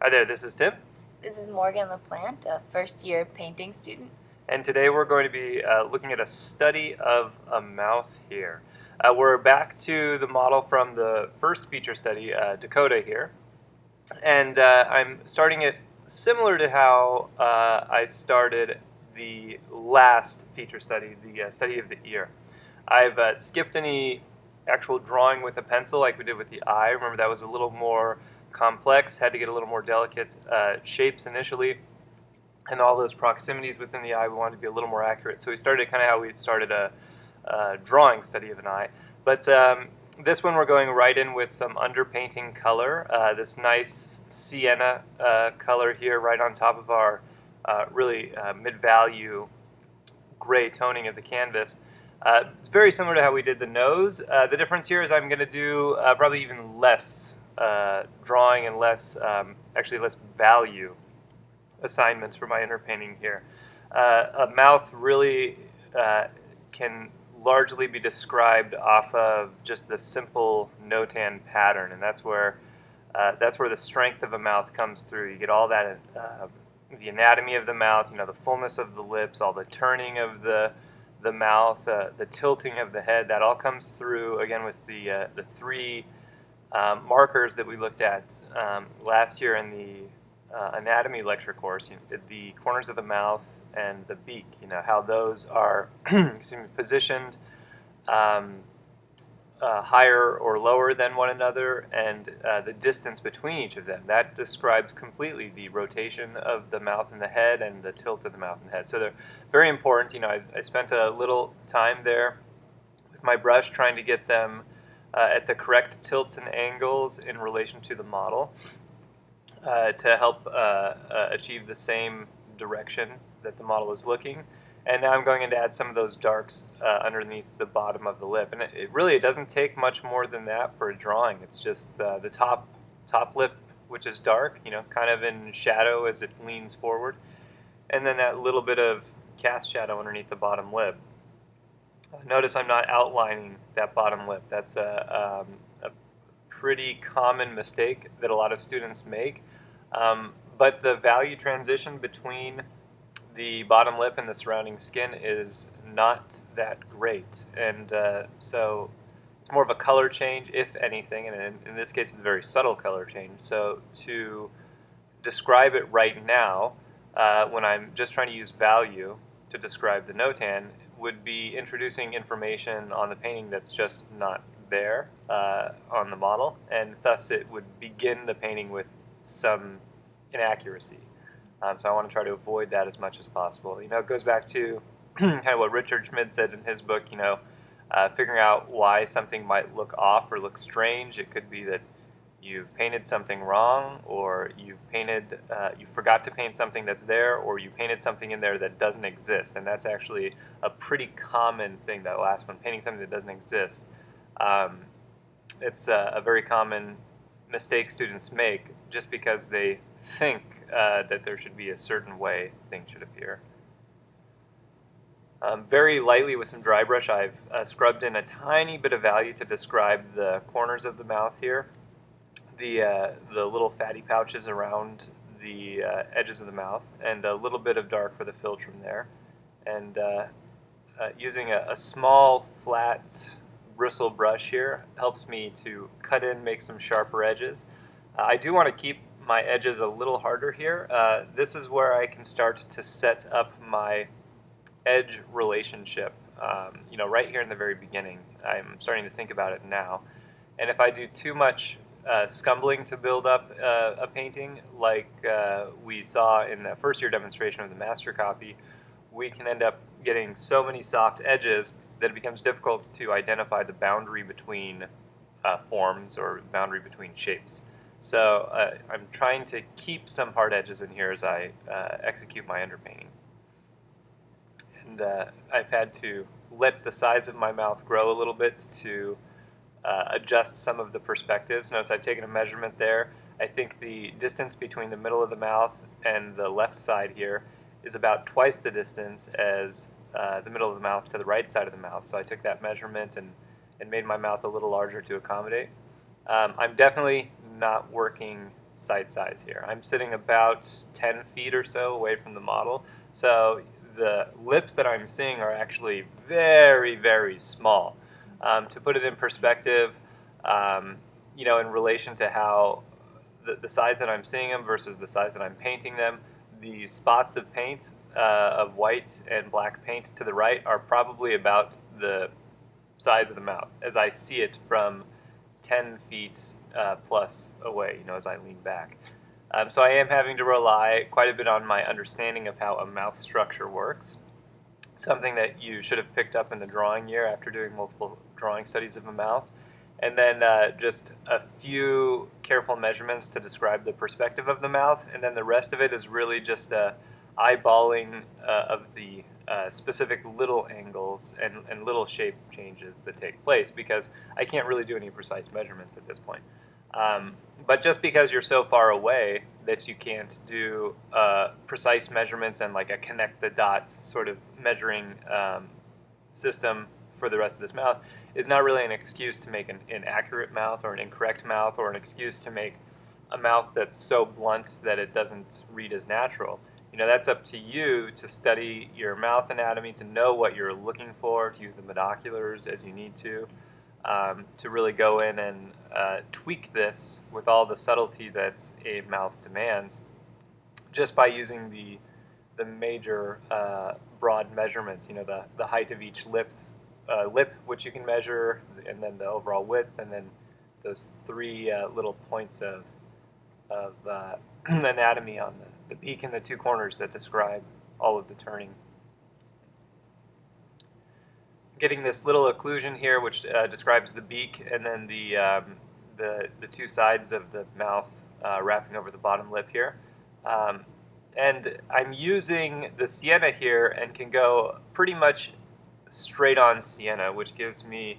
Hi there, this is Tim, This is Morgan LaPlante, a first-year painting student. and today we're going to be looking at a study of a mouth here. We're back to the model from the first feature study, Dakota here, and I'm starting it similar to how I started the last feature study, the study of the ear. I've skipped any actual drawing with a pencil like we did with the eye. Remember, that was a little more complex, had to get a little more delicate shapes initially, and all those proximities within the eye we wanted to be a little more accurate. So we started kind of how we started a drawing study of an eye. But this one we're going right in with some underpainting color, this nice sienna color here right on top of our really mid-value gray toning of the canvas. It's very similar to how we did the nose. The difference here is I'm going to do probably even less drawing and less, actually less value assignments for my underpainting here. A mouth really can largely be described off of just the simple notan pattern, and that's where the strength of a mouth comes through. You get all that the anatomy of the mouth, the fullness of the lips, all the turning of the mouth, the tilting of the head. That all comes through again with the three markers that we looked at last year in the anatomy lecture course. The corners of the mouth and the beak. How those are positioned um, higher or lower than one another, and the distance between each of them. That describes completely the rotation of the mouth and the head and the tilt of the mouth and the head. So they're very important. I spent a little time there with my brush trying to get them at the correct tilts and angles in relation to the model to help achieve the same direction that the model is looking. And now I'm going in to add some of those darks underneath the bottom of the lip. And it doesn't take much more than that for a drawing. It's just the top lip, which is dark, kind of in shadow as it leans forward. And then that little bit of cast shadow underneath the bottom lip. Notice I'm not outlining that bottom lip. That's a pretty common mistake that a lot of students make. But the value transition between the bottom lip and the surrounding skin is not that great. And so it's more of a color change, if anything, and in this case it's a very subtle color change. So to describe it right now, when I'm just trying to use value to describe the notan, would be introducing information on the painting that's just not there on the model, and thus it would begin the painting with some inaccuracy. So I want to try to avoid that as much as possible. It goes back to kind of what Richard Schmid said in his book, figuring out why something might look off or look strange. It could be that you've painted something wrong, or you forgot to paint something that's there, or you painted something in there that doesn't exist. And that's actually a pretty common thing, that last one, painting something that doesn't exist. Um, it's a very common mistake students make just because they think that there should be a certain way things should appear. Very lightly with some dry brush, I've scrubbed in a tiny bit of value to describe the corners of the mouth here, the little fatty pouches around the edges of the mouth, and a little bit of dark for the philtrum there. And using a small flat bristle brush here helps me to cut in, make some sharper edges. I do want to keep my edges a little harder here. This is where I can start to set up my edge relationship. Right here in the very beginning, I'm starting to think about it now. And if I do too much scumbling to build up a painting, like we saw in the first year demonstration of the master copy, we can end up getting so many soft edges that it becomes difficult to identify the boundary between forms or boundary between shapes. So I'm trying to keep some hard edges in here as I execute my underpainting. And I've had to let the size of my mouth grow a little bit to adjust some of the perspectives. Notice I've taken a measurement there. I think the distance between the middle of the mouth and the left side here is about twice the distance as the middle of the mouth to the right side of the mouth. So I took that measurement and made my mouth a little larger to accommodate. I'm definitely not working sight size here. I'm sitting about 10 feet or so away from the model, so the lips that I'm seeing are actually very, very small. To put it in perspective, in relation to how the size that I'm seeing them versus the size that I'm painting them, the spots of paint of white and black paint to the right are probably about the size of the mouth as I see it from 10 feet plus away, as I lean back. So I am having to rely quite a bit on my understanding of how a mouth structure works, something that you should have picked up in the drawing year after doing multiple drawing studies of a mouth. And then just a few careful measurements to describe the perspective of the mouth, and then the rest of it is really just eyeballing of the specific little angles and little shape changes that take place, because I can't really do any precise measurements at this point. But just because you're so far away that you can't do precise measurements and like a connect the dots sort of measuring system for the rest of this mouth is not really an excuse to make an inaccurate mouth or an incorrect mouth, or an excuse to make a mouth that's so blunt that it doesn't read as natural. That's up to you to study your mouth anatomy, to know what you're looking for, to use the binoculars as you need to really go in and tweak this with all the subtlety that a mouth demands, just by using the major broad measurements, the height of each lip, which you can measure, and then the overall width, and then those three little points of anatomy on the beak and the two corners that describe all of the turning. Getting this little occlusion here, which describes the beak, and then the two sides of the mouth wrapping over the bottom lip here. And I'm using the sienna here and can go pretty much straight on sienna, which gives me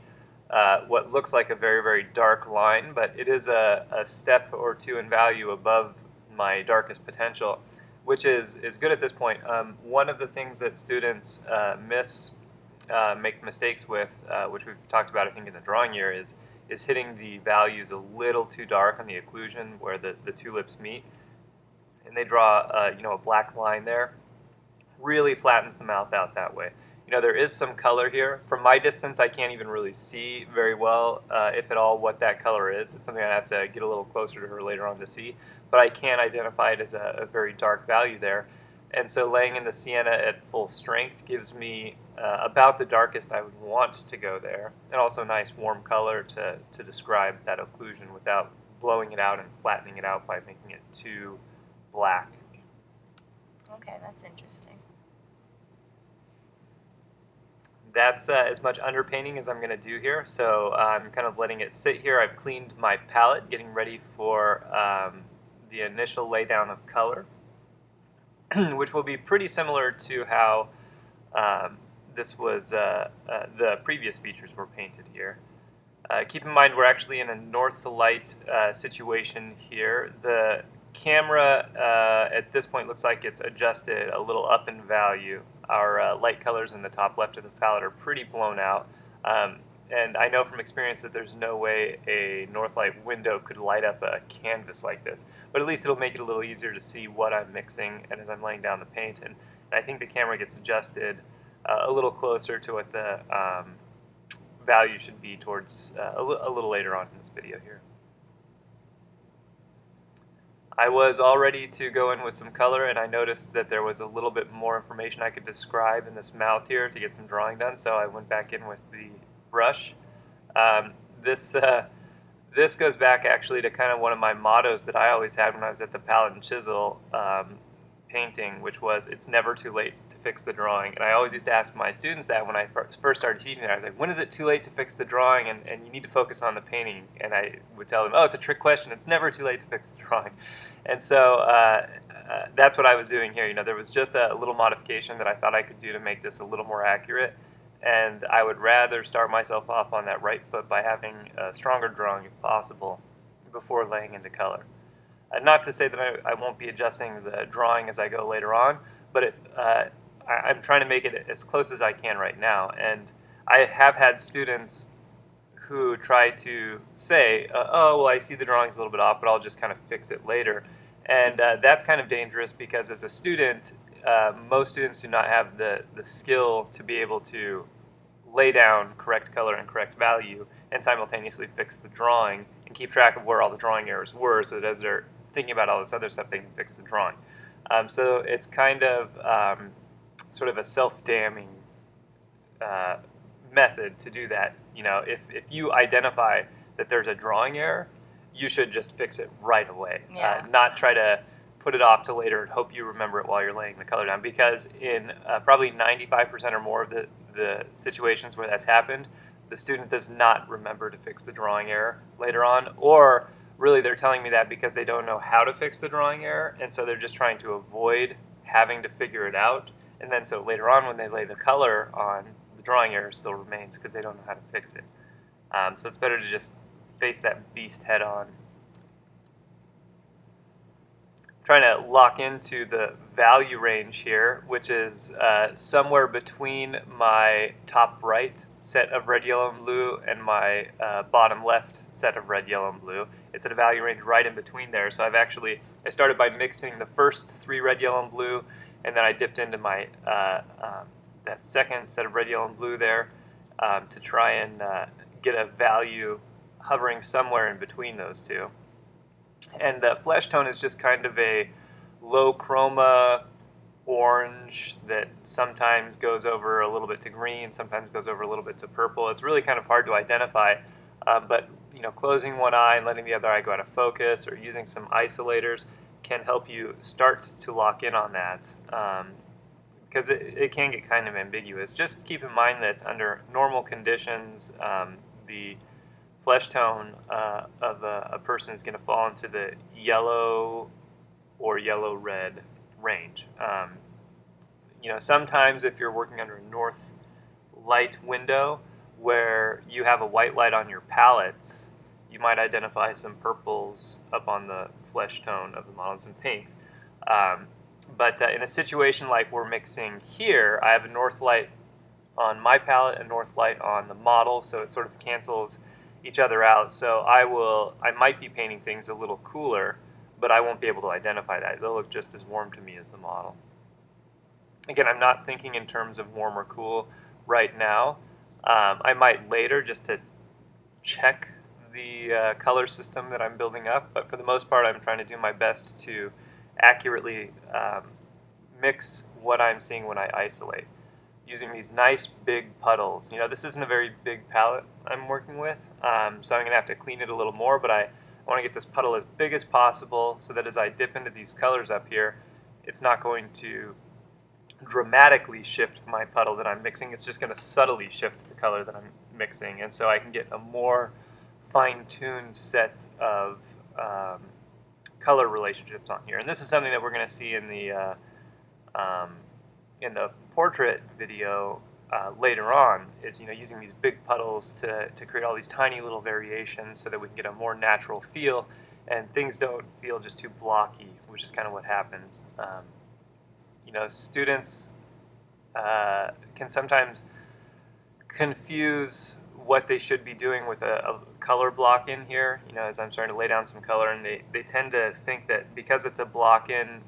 what looks like a very, very dark line, but it is a step or two in value above my darkest potential, which is good at this point. One of the things that students make mistakes with, which we've talked about I think in the drawing year, is hitting the values a little too dark on the occlusion where the two lips meet, and they draw a black line there. Really flattens the mouth out that way. There is some color here. From my distance, I can't even really see very well, if at all, what that color is. It's something I have to get a little closer to her later on to see, but I can identify it as a very dark value there. And so laying in the sienna at full strength gives me about the darkest I would want to go there, and also a nice warm color to describe that occlusion without blowing it out and flattening it out by making it too black. Okay, that's interesting. That's as much underpainting as I'm going to do here, so I'm kind of letting it sit here. I've cleaned my palette, getting ready for the initial laydown of color, which will be pretty similar to how this was the previous features were painted here. Keep in mind we're actually in a north light situation here. The camera at this point looks like it's adjusted a little up in value. Our light colors in the top left of the palette are pretty blown out, and I know from experience that there's no way a north light window could light up a canvas like this, but at least it'll make it a little easier to see what I'm mixing and as I'm laying down the paint, and I think the camera gets adjusted a little closer to what the value should be towards a little later on in this video here. I was all ready to go in with some color, and I noticed that there was a little bit more information I could describe in this mouth here to get some drawing done, so I went back in with the brush. This goes back actually to kind of one of my mottos that I always had when I was at the palette and chisel painting, which was, it's never too late to fix the drawing. And I always used to ask my students that when I first started teaching that. I was like, when is it too late to fix the drawing, and you need to focus on the painting? And I would tell them, oh, it's a trick question. It's never too late to fix the drawing. And so that's what I was doing here. There was just a little modification that I thought I could do to make this a little more accurate. And I would rather start myself off on that right foot by having a stronger drawing, if possible, before laying into color. Not to say that I won't be adjusting the drawing as I go later on, but I'm trying to make it as close as I can right now. And I have had students who try to say, oh, well, I see the drawing's a little bit off, but I'll just kind of fix it later. And that's kind of dangerous because as a student, most students do not have the skill to be able to lay down correct color and correct value and simultaneously fix the drawing and keep track of where all the drawing errors were so that as they're thinking about all this other stuff, they can fix the drawing. So it's kind of sort of a self-damning method to do that. You know, if you identify that there's a drawing error, you should just fix it right away. Yeah. Not try to put it off to later and hope you remember it while you're laying the color down, because in probably 95% or more of the situations where that's happened, the student does not remember to fix the drawing error later on, or really they're telling me that because they don't know how to fix the drawing error, and so they're just trying to avoid having to figure it out, and then so later on when they lay the color on, the drawing error still remains because they don't know how to fix it. So it's better to just face that beast head on. Trying to lock into the value range here, which is somewhere between my top right set of red, yellow, and blue and my bottom left set of red, yellow, and blue. It's at a value range right in between there. So I started by mixing the first 3 red, yellow, and blue, and then I dipped into my that second set of red, yellow, and blue there to try and get a value hovering somewhere in between those two. And the flesh tone is just kind of a low chroma orange that sometimes goes over a little bit to green, sometimes goes over a little bit to purple. It's really kind of hard to identify, but you know, closing one eye and letting the other eye go out of focus or using some isolators can help you start to lock in on that, because it can get kind of ambiguous. Just keep in mind that under normal conditions, the flesh tone of a person is going to fall into the yellow or yellow-red range. You know, sometimes if you're working under a north light window where you have a white light on your palette, you might identify some purples up on the flesh tone of the model and some pinks. But in a situation like we're mixing here, I have a north light on my palette, a north light on the model, so it sort of cancels each other out. So I might be painting things a little cooler, but I won't be able to identify that. They'll look just as warm to me as the model. Again, I'm not thinking in terms of warm or cool right now. I might later just to check the color system that I'm building up, but for the most part I'm trying to do my best to accurately mix what I'm seeing when I isolate, using these nice big puddles. You know, this isn't a very big palette I'm working with, so I'm going to have to clean it a little more, but I want to get this puddle as big as possible so that as I dip into these colors up here, it's not going to dramatically shift my puddle that I'm mixing. It's just going to subtly shift the color that I'm mixing, and so I can get a more fine-tuned set of color relationships on here. And this is something that we're going to see in the portrait video later on, is, you know, using these big puddles to create all these tiny little variations so that we can get a more natural feel and things don't feel just too blocky, which is kind of what happens. You know, students can sometimes confuse what they should be doing with a color block in here, you know, as I'm starting to lay down some color, and they tend to think that because it's a block in,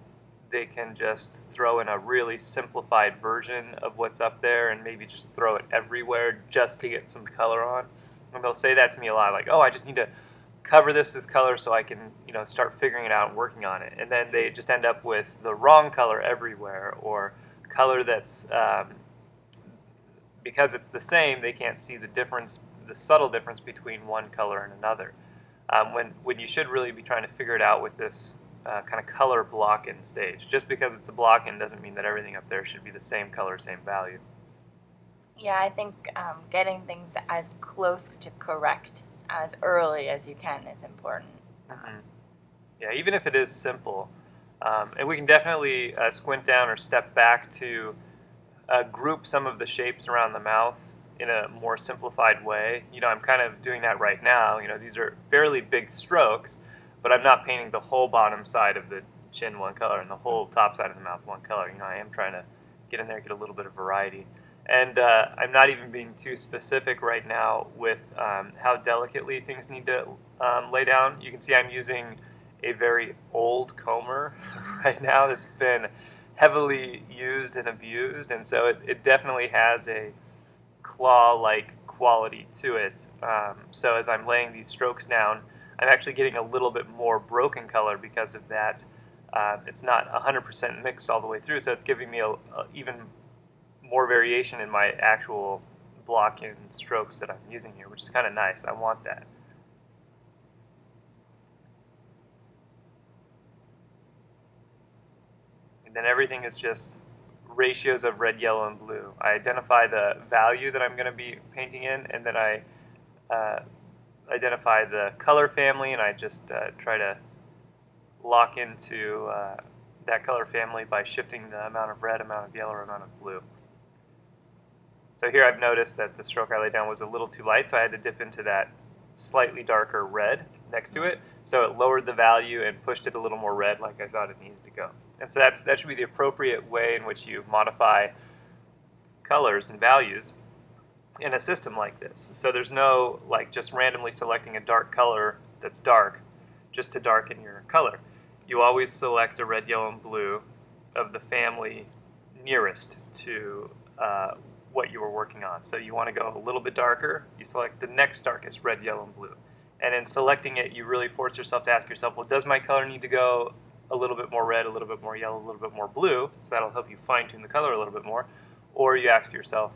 they can just throw in a really simplified version of what's up there and maybe just throw it everywhere just to get some color on. And they'll say that to me a lot, like, oh, I just need to cover this with color so I can, you know, start figuring it out and working on it. And then they just end up with the wrong color everywhere, or color that's, because it's the same, they can't see the difference, the subtle difference between one color and another. When you should really be trying to figure it out with this kind of color block-in stage. Just because it's a block-in doesn't mean that everything up there should be the same color, same value. Yeah, I think getting things as close to correct as early as you can is important. Mm-hmm. Yeah, even if it is simple. And we can definitely squint down or step back to group some of the shapes around the mouth in a more simplified way. You know, I'm kind of doing that right now. You know, these are fairly big strokes, but I'm not painting the whole bottom side of the chin one color and the whole top side of the mouth one color. You know, I am trying to get in there, get a little bit of variety. And I'm not even being too specific right now with how delicately things need to lay down. You can see I'm using a very old comber right now that's been heavily used and abused, and so it definitely has a claw-like quality to it. So as I'm laying these strokes down, I'm actually getting a little bit more broken color because of that. It's not 100% mixed all the way through, so it's giving me a even more variation in my actual block in strokes that I'm using here, which is kind of nice. I want that. And then everything is just ratios of red, yellow, and blue. I identify the value that I'm going to be painting in, and then I uh, identify the color family, and I just try to lock into that color family by shifting the amount of red, amount of yellow, or amount of blue. So here I've noticed that the stroke I laid down was a little too light, so I had to dip into that slightly darker red next to it. So it lowered the value and pushed it a little more red like I thought it needed to go. And so that should be the appropriate way in which you modify colors and values in a system like this. So there's no like just randomly selecting a dark color that's dark just to darken your color. You always select a red, yellow, and blue of the family nearest to what you were working on. So you want to go a little bit darker, you select the next darkest red, yellow, and blue. And in selecting it, you really force yourself to ask yourself, well, does my color need to go a little bit more red, a little bit more yellow, a little bit more blue? So that'll help you fine-tune the color a little bit more. Or you ask yourself,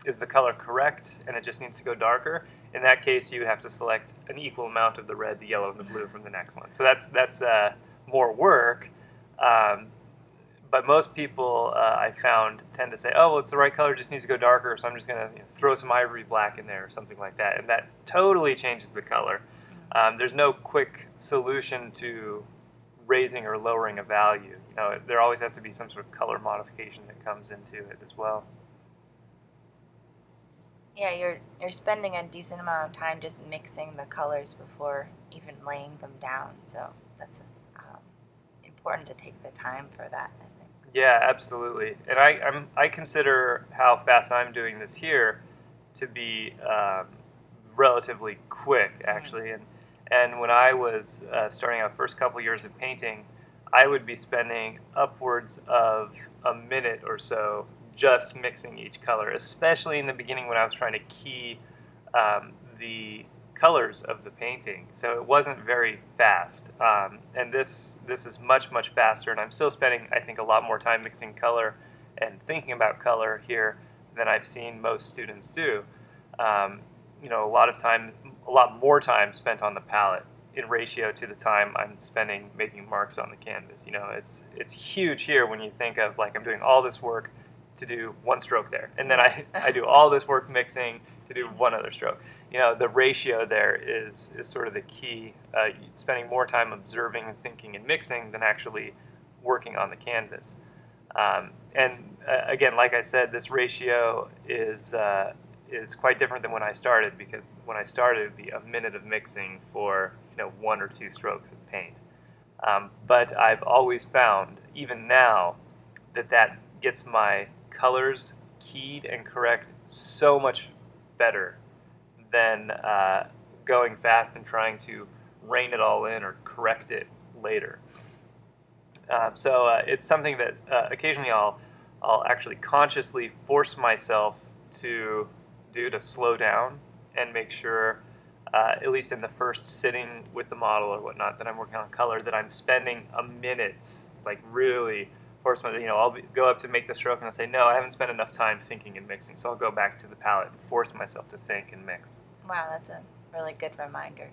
is the color correct and it just needs to go darker? In that case, you would have to select an equal amount of the red, the yellow, and the blue from the next one. So that's more work. But most people I found tend to say, oh, well, it's the right color, it just needs to go darker, so I'm just going to throw some ivory black in there or something like that. And that totally changes the color. There's no quick solution to raising or lowering a value. There always has to be some sort of color modification that comes into it as well. Yeah, you're spending a decent amount of time just mixing the colors before even laying them down. So that's important to take the time for that, I think. Yeah, absolutely. And I consider how fast I'm doing this here to be relatively quick, actually. And when I was starting out first couple years of painting, I would be spending upwards of a minute or so just mixing each color, especially in the beginning when I was trying to key the colors of the painting. So it wasn't very fast. And this is much, much faster, and I'm still spending, I think, a lot more time mixing color and thinking about color here than I've seen most students do. A lot more time spent on the palette in ratio to the time I'm spending making marks on the canvas. It's huge here when you think of like I'm doing all this work to do one stroke there, and then I do all this work mixing to do one other stroke. The ratio there is sort of the key. Spending more time observing and thinking and mixing than actually working on the canvas. Again, like I said, this ratio is quite different than when I started, because when I started it would be a minute of mixing for one or two strokes of paint. But I've always found, even now, that gets my colors keyed and correct so much better than going fast and trying to rein it all in or correct it later. So it's something that occasionally I'll actually consciously force myself to do, to slow down and make sure, at least in the first sitting with the model or whatnot, that I'm working on color, that I'm spending a minute, like really force myself. I'll go up to make the stroke and I'll say, no, I haven't spent enough time thinking and mixing, so I'll go back to the palette and force myself to think and mix. Wow, that's a really good reminder.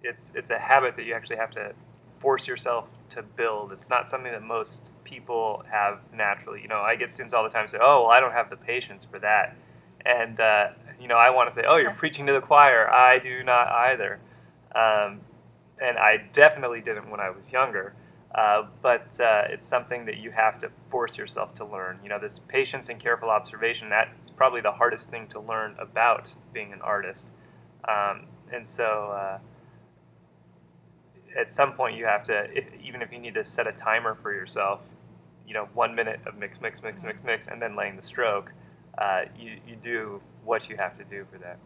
It's a habit that you actually have to force yourself to build. It's not something that most people have naturally. I get students all the time say, oh, well, I don't have the patience for that. And, I want to say, oh, you're preaching to the choir. I do not either. And I definitely didn't when I was younger. But it's something that you have to force yourself to learn. This patience and careful observation, that's probably the hardest thing to learn about being an artist. And so at some point you have to, even if you need to set a timer for yourself, 1 minute of mix, mix, mix, mix, mix, and then laying the stroke, you do what you have to do for that.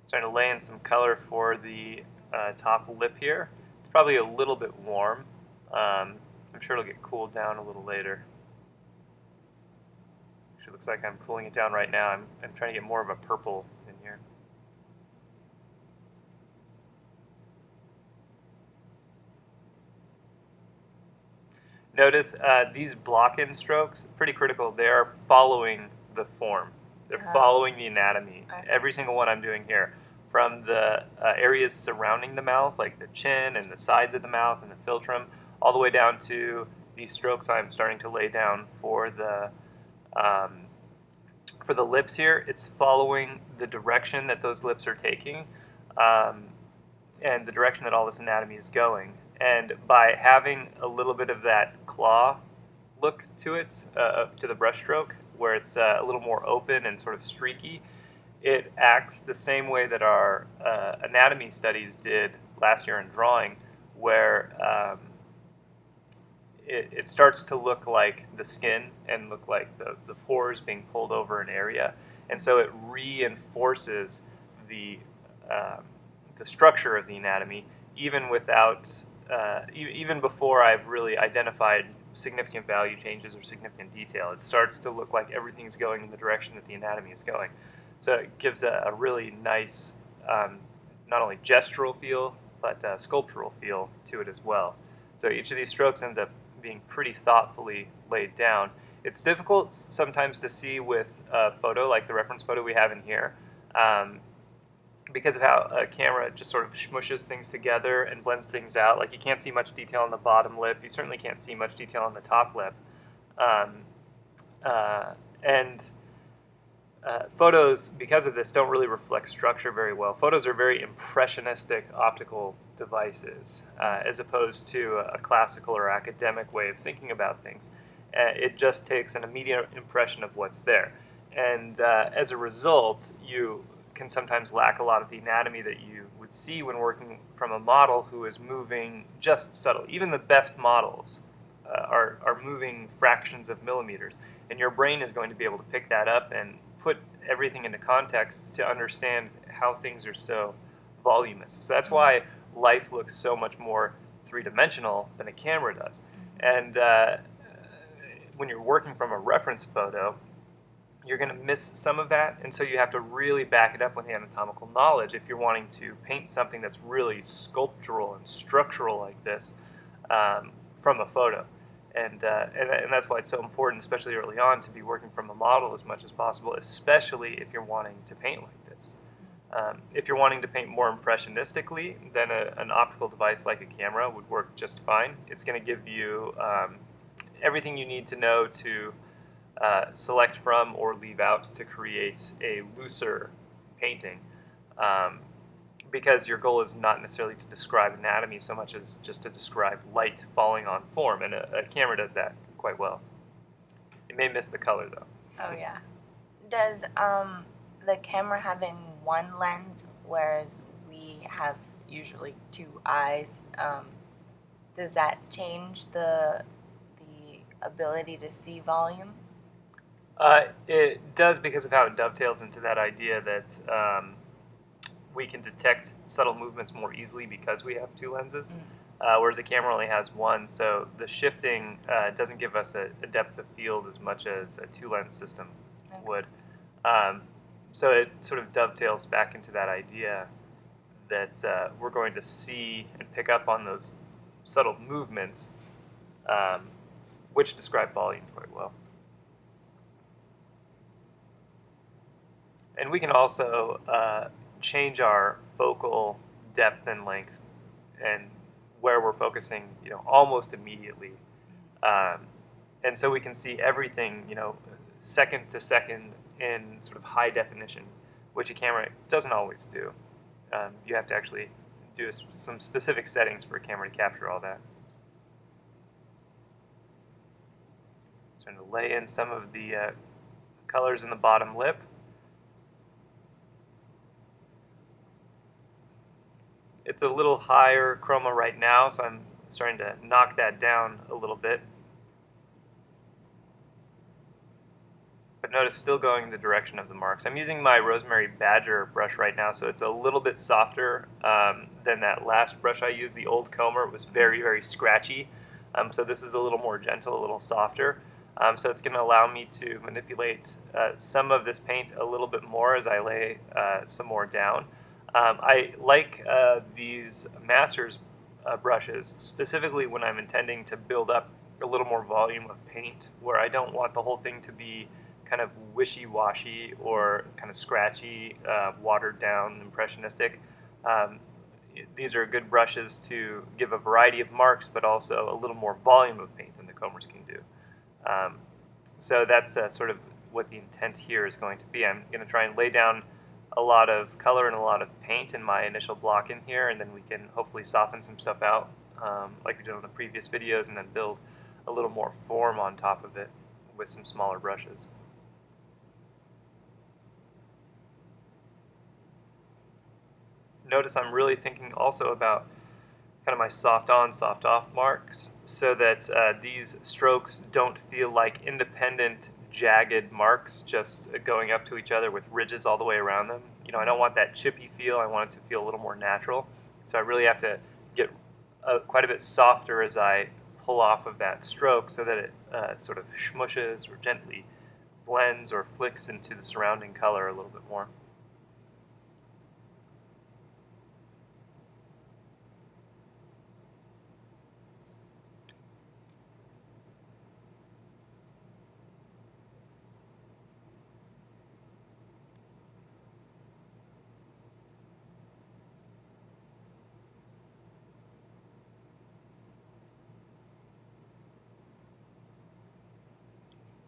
Starting to lay in some color for the top lip here. It's probably a little bit warm. I'm sure it'll get cooled down a little later. Actually, looks like I'm cooling it down right now. I'm trying to get more of a purple in here. Notice these block-in strokes, pretty critical. They are following the form. They're following the anatomy. Okay. Every single one I'm doing here, from the areas surrounding the mouth, like the chin and the sides of the mouth and the philtrum, all the way down to these strokes I'm starting to lay down for the lips here. It's following the direction that those lips are taking, and the direction that all this anatomy is going. And by having a little bit of that claw look to it, to the brush stroke, where it's a little more open and sort of streaky, it acts the same way that our anatomy studies did last year in drawing, where it starts to look like the skin and look like the pores being pulled over an area. And so it reinforces the structure of the anatomy, even without, even before I've really identified significant value changes or significant detail. It starts to look like everything's going in the direction that the anatomy is going. So it gives a really nice, not only gestural feel, but sculptural feel to it as well. So each of these strokes ends up being pretty thoughtfully laid down. It's difficult sometimes to see with a photo like the reference photo we have in here, because of how a camera just sort of smushes things together and blends things out. Like, you can't see much detail on the bottom lip. You certainly can't see much detail on the top lip. Photos, because of this, don't really reflect structure very well. Photos are very impressionistic optical devices, as opposed to a classical or academic way of thinking about things. It just takes an immediate impression of what's there. And as a result, you can sometimes lack a lot of the anatomy that you would see when working from a model who is moving just subtle. Even the best models are moving fractions of millimeters, and your brain is going to be able to pick that up and put everything into context to understand how things are so voluminous. So that's why life looks so much more three-dimensional than a camera does. And when you're working from a reference photo, you're going to miss some of that, and so you have to really back it up with anatomical knowledge if you're wanting to paint something that's really sculptural and structural like this from a photo. And that's why it's so important, especially early on, to be working from a model as much as possible, especially if you're wanting to paint like this. If you're wanting to paint more impressionistically, then an optical device like a camera would work just fine. It's going to give you everything you need to know to select from or leave out to create a looser painting, because your goal is not necessarily to describe anatomy so much as just to describe light falling on form, and a camera does that quite well. It may miss the color though. Oh yeah. Does the camera having one lens, whereas we have usually two eyes, does that change the ability to see volume? It does, because of how it dovetails into that idea that we can detect subtle movements more easily because we have two lenses, whereas a camera only has one, so the shifting doesn't give us a depth of field as much as a two-lens system would. So it sort of dovetails back into that idea that we're going to see and pick up on those subtle movements, which describe volume quite well. And we can also change our focal depth and length and where we're focusing, almost immediately. And so we can see everything, second to second in sort of high definition, which a camera doesn't always do. You have to actually do some specific settings for a camera to capture all that. So I'm going to lay in some of the colors in the bottom lip. it's a little higher chroma right now, so I'm starting to knock that down a little bit. But notice still going in the direction of the marks. I'm using my Rosemary Badger brush right now, so it's a little bit softer than that last brush I used, the old Comer. It was very, very scratchy. So this is a little more gentle, a little softer. So it's going to allow me to manipulate some of this paint a little bit more as I lay some more down. I like these Masters brushes, specifically when I'm intending to build up a little more volume of paint, where I don't want the whole thing to be kind of wishy-washy or kind of scratchy, watered down, impressionistic. These are good brushes to give a variety of marks, but also a little more volume of paint than the Comers can do. So that's sort of what the intent here is going to be. I'm going to try and lay down a lot of color and a lot of paint in my initial block in here, and then we can hopefully soften some stuff out like we did on the previous videos, and then build a little more form on top of it with some smaller brushes. Notice I'm really thinking also about kind of my soft on, soft off marks, so that these strokes don't feel like independent, jagged marks just going up to each other with ridges all the way around them. You know, I don't want that chippy feel. I want it to feel a little more natural. So I really have to get quite a bit softer as I pull off of that stroke, so that it sort of smushes or gently blends or flicks into the surrounding color a little bit more.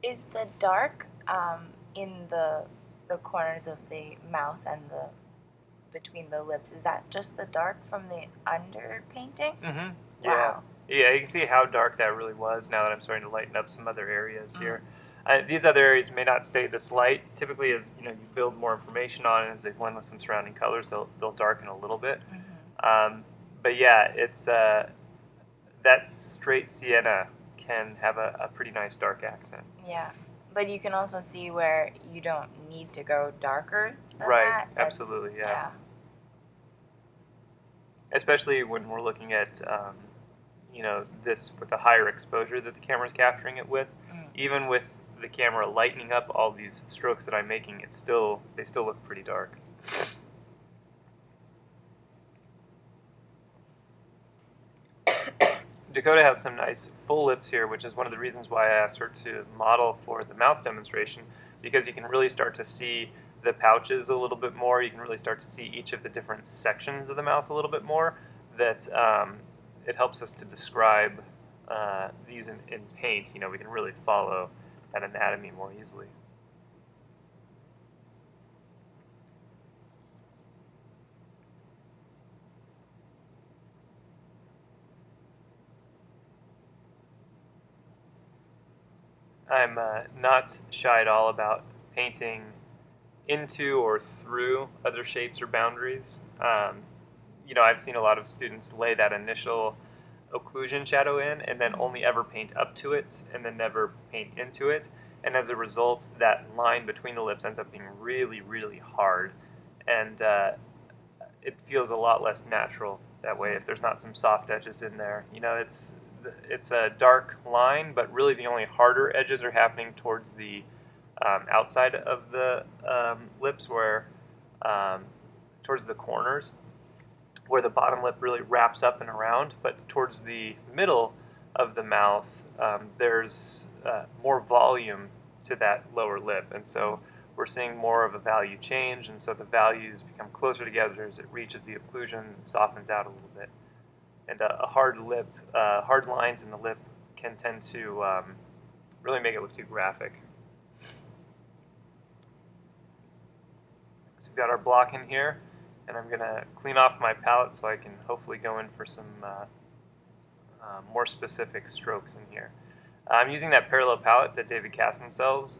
Is the dark in the corners of the mouth and the between the lips, is that just the dark from the underpainting? Mm-hmm. Yeah. Wow. Yeah, you can see how dark that really was now that I'm starting to lighten up some other areas here. These other areas may not stay this light. Typically, as you build more information on it, as they blend with some surrounding colors, they'll darken a little bit. But yeah, it's that straight sienna can have a pretty nice dark accent. Yeah, but you can also see where you don't need to go darker than Right, that. absolutely, yeah. Especially when we're looking at this with the higher exposure that the camera's capturing it with. Even with the camera lightening up all these strokes that I'm making, they still look pretty dark. Dakota has some nice full lips here, which is one of the reasons why I asked her to model for the mouth demonstration, because you can really start to see the pouches a little bit more. You can really start to see each of the different sections of the mouth a little bit more. That it helps us to describe these in paint. We can really follow that anatomy more easily. I'm not shy at all about painting into or through other shapes or boundaries. I've seen a lot of students lay that initial occlusion shadow in and then only ever paint up to it and then never paint into it. And as a result, that line between the lips ends up being really, really hard. And it feels a lot less natural that way if there's not some soft edges in there. It's a dark line, but really the only harder edges are happening towards the outside of the lips, where towards the corners, where the bottom lip really wraps up and around. But towards the middle of the mouth, there's more volume to that lower lip, and so we're seeing more of a value change, and so the values become closer together as it reaches the occlusion and softens out a little bit. And a hard lip, hard lines in the lip can tend to really make it look too graphic. So we've got our block in here, and I'm going to clean off my palette so I can hopefully go in for some more specific strokes in here. I'm using that parallel palette that David Casson sells,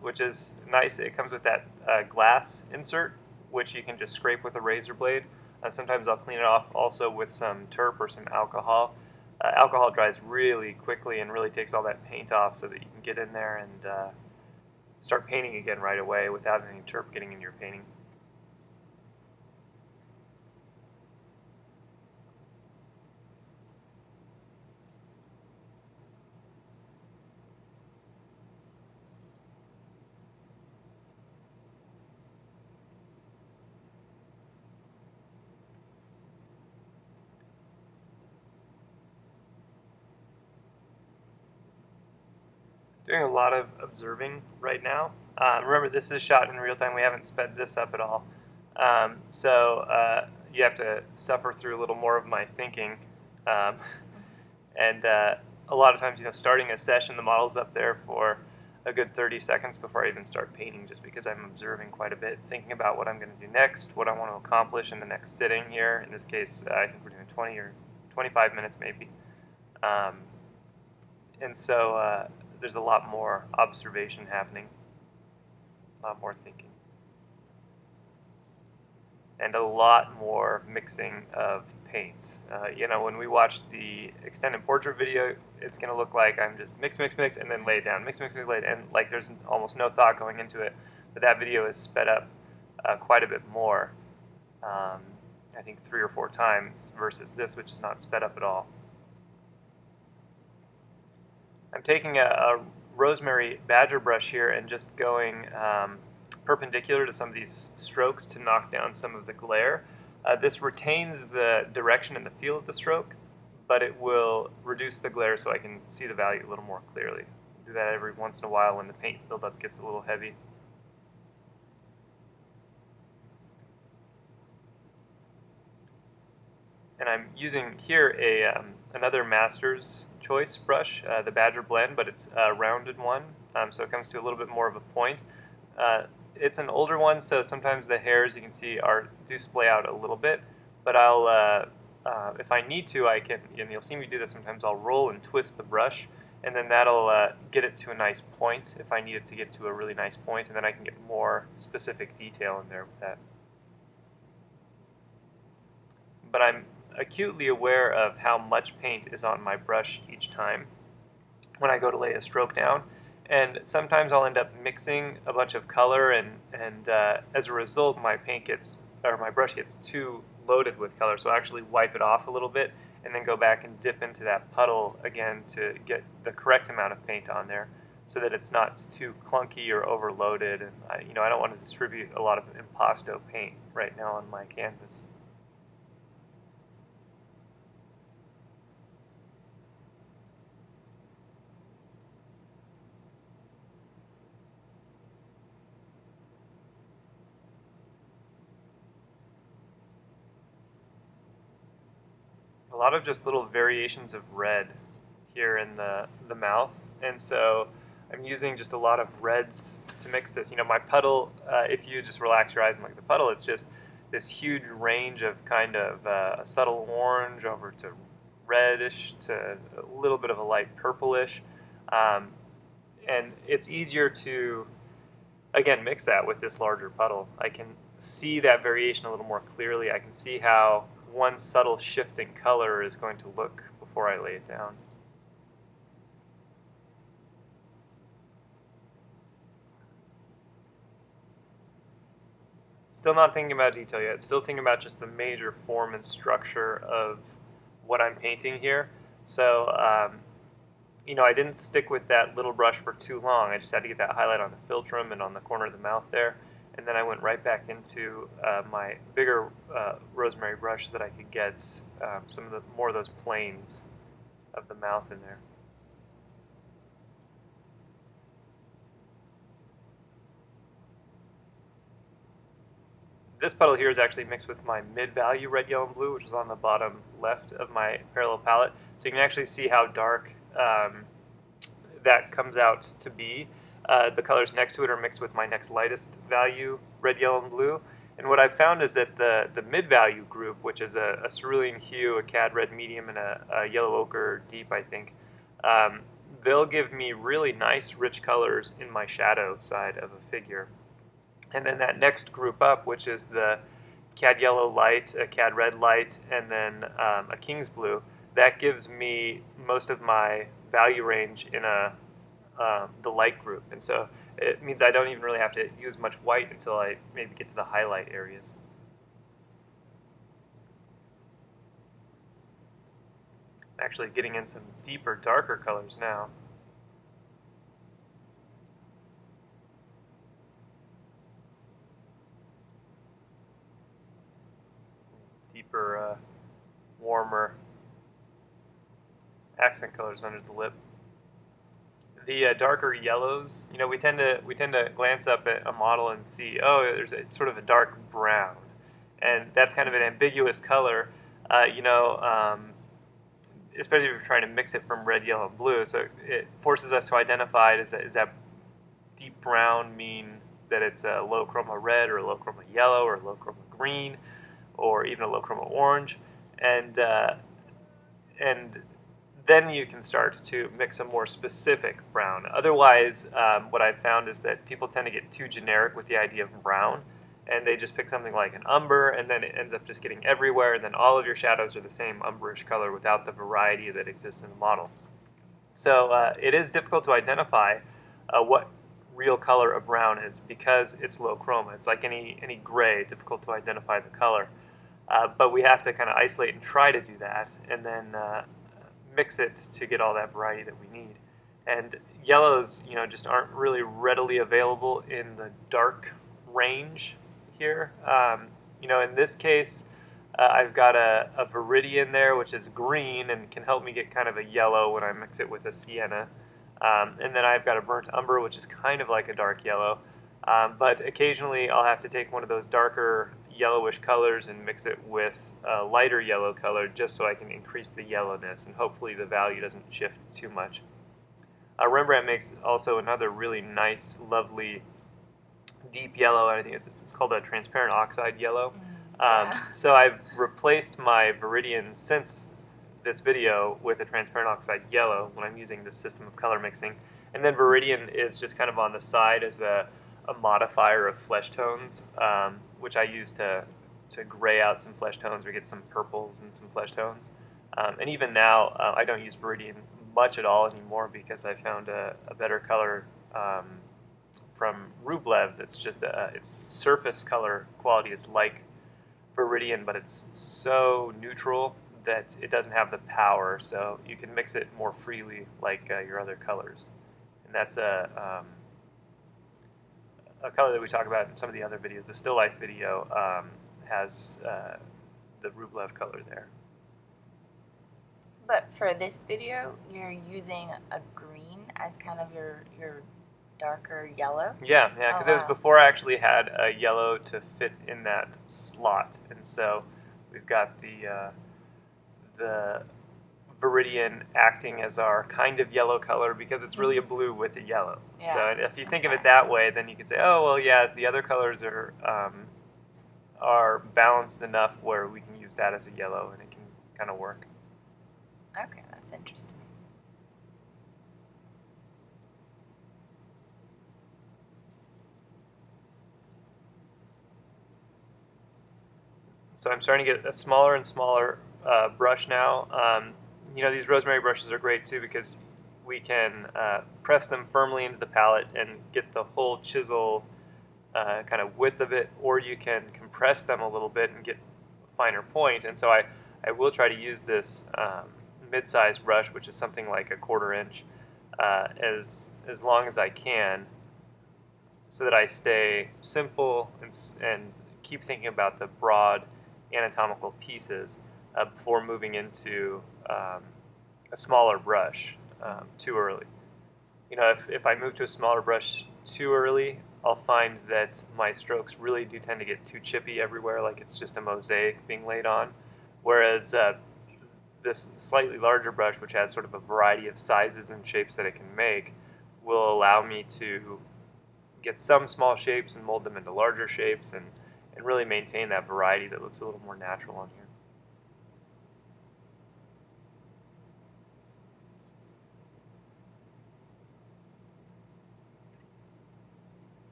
which is nice. It comes with that glass insert, which you can just scrape with a razor blade Sometimes I'll clean it off also with some turp or some alcohol. Alcohol dries really quickly and really takes all that paint off so that you can get in there and start painting again right away without any turp getting in your painting. Doing a lot of observing right now. Remember, this is shot in real time. We haven't sped this up at all. So you have to suffer through a little more of my thinking. Um, and a lot of times, starting a session, the model's up there for a good 30 seconds before I even start painting, just because I'm observing quite a bit, thinking about what I'm going to do next, what I want to accomplish in the next sitting here. In this case, I think we're doing 20 or 25 minutes maybe. And so there's a lot more observation happening, a lot more thinking, and a lot more mixing of paints. When we watch the extended portrait video, it's going to look like I'm just mix, mix, mix, and then lay it down, mix, mix, mix, lay it, and like there's almost no thought going into it. But that video is sped up quite a bit more, I think 3 or 4 times, versus this, which is not sped up at all. I'm taking a rosemary badger brush here and just going perpendicular to some of these strokes to knock down some of the glare. This retains the direction and the feel of the stroke, but it will reduce the glare so I can see the value a little more clearly. Do that every once in a while when the paint buildup gets a little heavy. And I'm using here another Master's Choice brush, the Badger Blend, but it's a rounded one, so it comes to a little bit more of a point. It's an older one, so sometimes the hairs you can see do splay out a little bit, but I'll, if I need to, I can, and you'll see me do this sometimes, I'll roll and twist the brush, and then that'll get it to a nice point if I need it to get to a really nice point, and then I can get more specific detail in there with that. But I'm acutely aware of how much paint is on my brush each time when I go to lay a stroke down, and sometimes I'll end up mixing a bunch of color, and as a result my brush gets too loaded with color, so I actually wipe it off a little bit and then go back and dip into that puddle again to get the correct amount of paint on there so that it's not too clunky or overloaded, and I don't want to distribute a lot of impasto paint right now on my canvas. A lot of just little variations of red here in the mouth, and so I'm using just a lot of reds to mix this. My puddle, if you just relax your eyes and look at the puddle, it's just this huge range of kind of a subtle orange over to reddish to a little bit of a light purplish, and it's easier to, again, mix that with this larger puddle. I can see that variation a little more clearly. I can see how one subtle shift in color is going to look before I lay it down. Still not thinking about detail yet. Still thinking about just the major form and structure of what I'm painting here. So, I didn't stick with that little brush for too long. I just had to get that highlight on the philtrum and on the corner of the mouth there. And then I went right back into my bigger rosemary brush so that I could get some of the more of those planes of the mouth in there. This puddle here is actually mixed with my mid-value red, yellow, and blue, which is on the bottom left of my parallel palette. So you can actually see how dark that comes out to be. The colors next to it are mixed with my next lightest value, red, yellow, and blue. And what I've found is that the mid-value group, which is a cerulean hue, a cad red medium, and a yellow ochre deep, I think, they'll give me really nice, rich colors in my shadow side of a figure. And then that next group up, which is the cad yellow light, a cad red light, and then a king's blue, that gives me most of my value range in the light group. And so it means I don't even really have to use much white until I maybe get to the highlight areas. I'm actually getting in some deeper, darker colors now. Deeper, warmer accent colors under the lip. The darker yellows, we tend to glance up at a model and see, oh, it's sort of a dark brown, and that's kind of an ambiguous color, especially if you're trying to mix it from red, yellow, and blue. So it forces us to identify: is that deep brown mean that it's a low chroma red, or a low chroma yellow, or a low chroma green, or even a low chroma orange, and then you can start to mix a more specific brown. Otherwise, what I've found is that people tend to get too generic with the idea of brown, and they just pick something like an umber, and then it ends up just getting everywhere, and then all of your shadows are the same umberish color without the variety that exists in the model. So it is difficult to identify what real color a brown is because it's low chroma. It's like any gray, difficult to identify the color. But we have to kind of isolate and try to do that, and then mix it to get all that variety that we need. And yellows, just aren't really readily available in the dark range here. In this case, I've got a viridian there, which is green and can help me get kind of a yellow when I mix it with a sienna. And then I've got a burnt umber, which is kind of like a dark yellow. But occasionally I'll have to take one of those darker yellowish colors and mix it with a lighter yellow color just so I can increase the yellowness, and hopefully the value doesn't shift too much. Rembrandt makes also another really nice, lovely, deep yellow. I think it's called a transparent oxide yellow. So I've replaced my viridian since this video with a transparent oxide yellow when I'm using this system of color mixing. And then viridian is just kind of on the side as a modifier of flesh tones, which I use to gray out some flesh tones or get some purples and some flesh tones. And even now, I don't use viridian much at all anymore because I found a better color from Rublev that's just its surface color quality is like viridian, but it's so neutral that it doesn't have the power, so you can mix it more freely like your other colors. And that's a color that we talk about in some of the other videos. The still life video has the Rublev color there. But for this video, you're using a green as kind of your darker yellow? Yeah, because it was before I actually had a yellow to fit in that slot. And so we've got the viridian acting as our kind of yellow color because it's really a blue with a yellow. Yeah. So if you think of it that way, then you can say, oh, well, yeah, the other colors are balanced enough where we can use that as a yellow and it can kind of work. Okay, that's interesting. So I'm starting to get a smaller and smaller brush now. These rosemary brushes are great too because we can press them firmly into the palette and get the whole chisel kind of width of it, or you can compress them a little bit and get a finer point. And so I will try to use this mid-size brush, which is something like a 1/4 inch, as long as I can, so that I stay simple and keep thinking about the broad anatomical pieces before moving into a smaller brush too early. If I move to a smaller brush too early, I'll find that my strokes really do tend to get too chippy everywhere, like it's just a mosaic being laid on. Whereas this slightly larger brush, which has sort of a variety of sizes and shapes that it can make, will allow me to get some small shapes and mold them into larger shapes and really maintain that variety that looks a little more natural on here.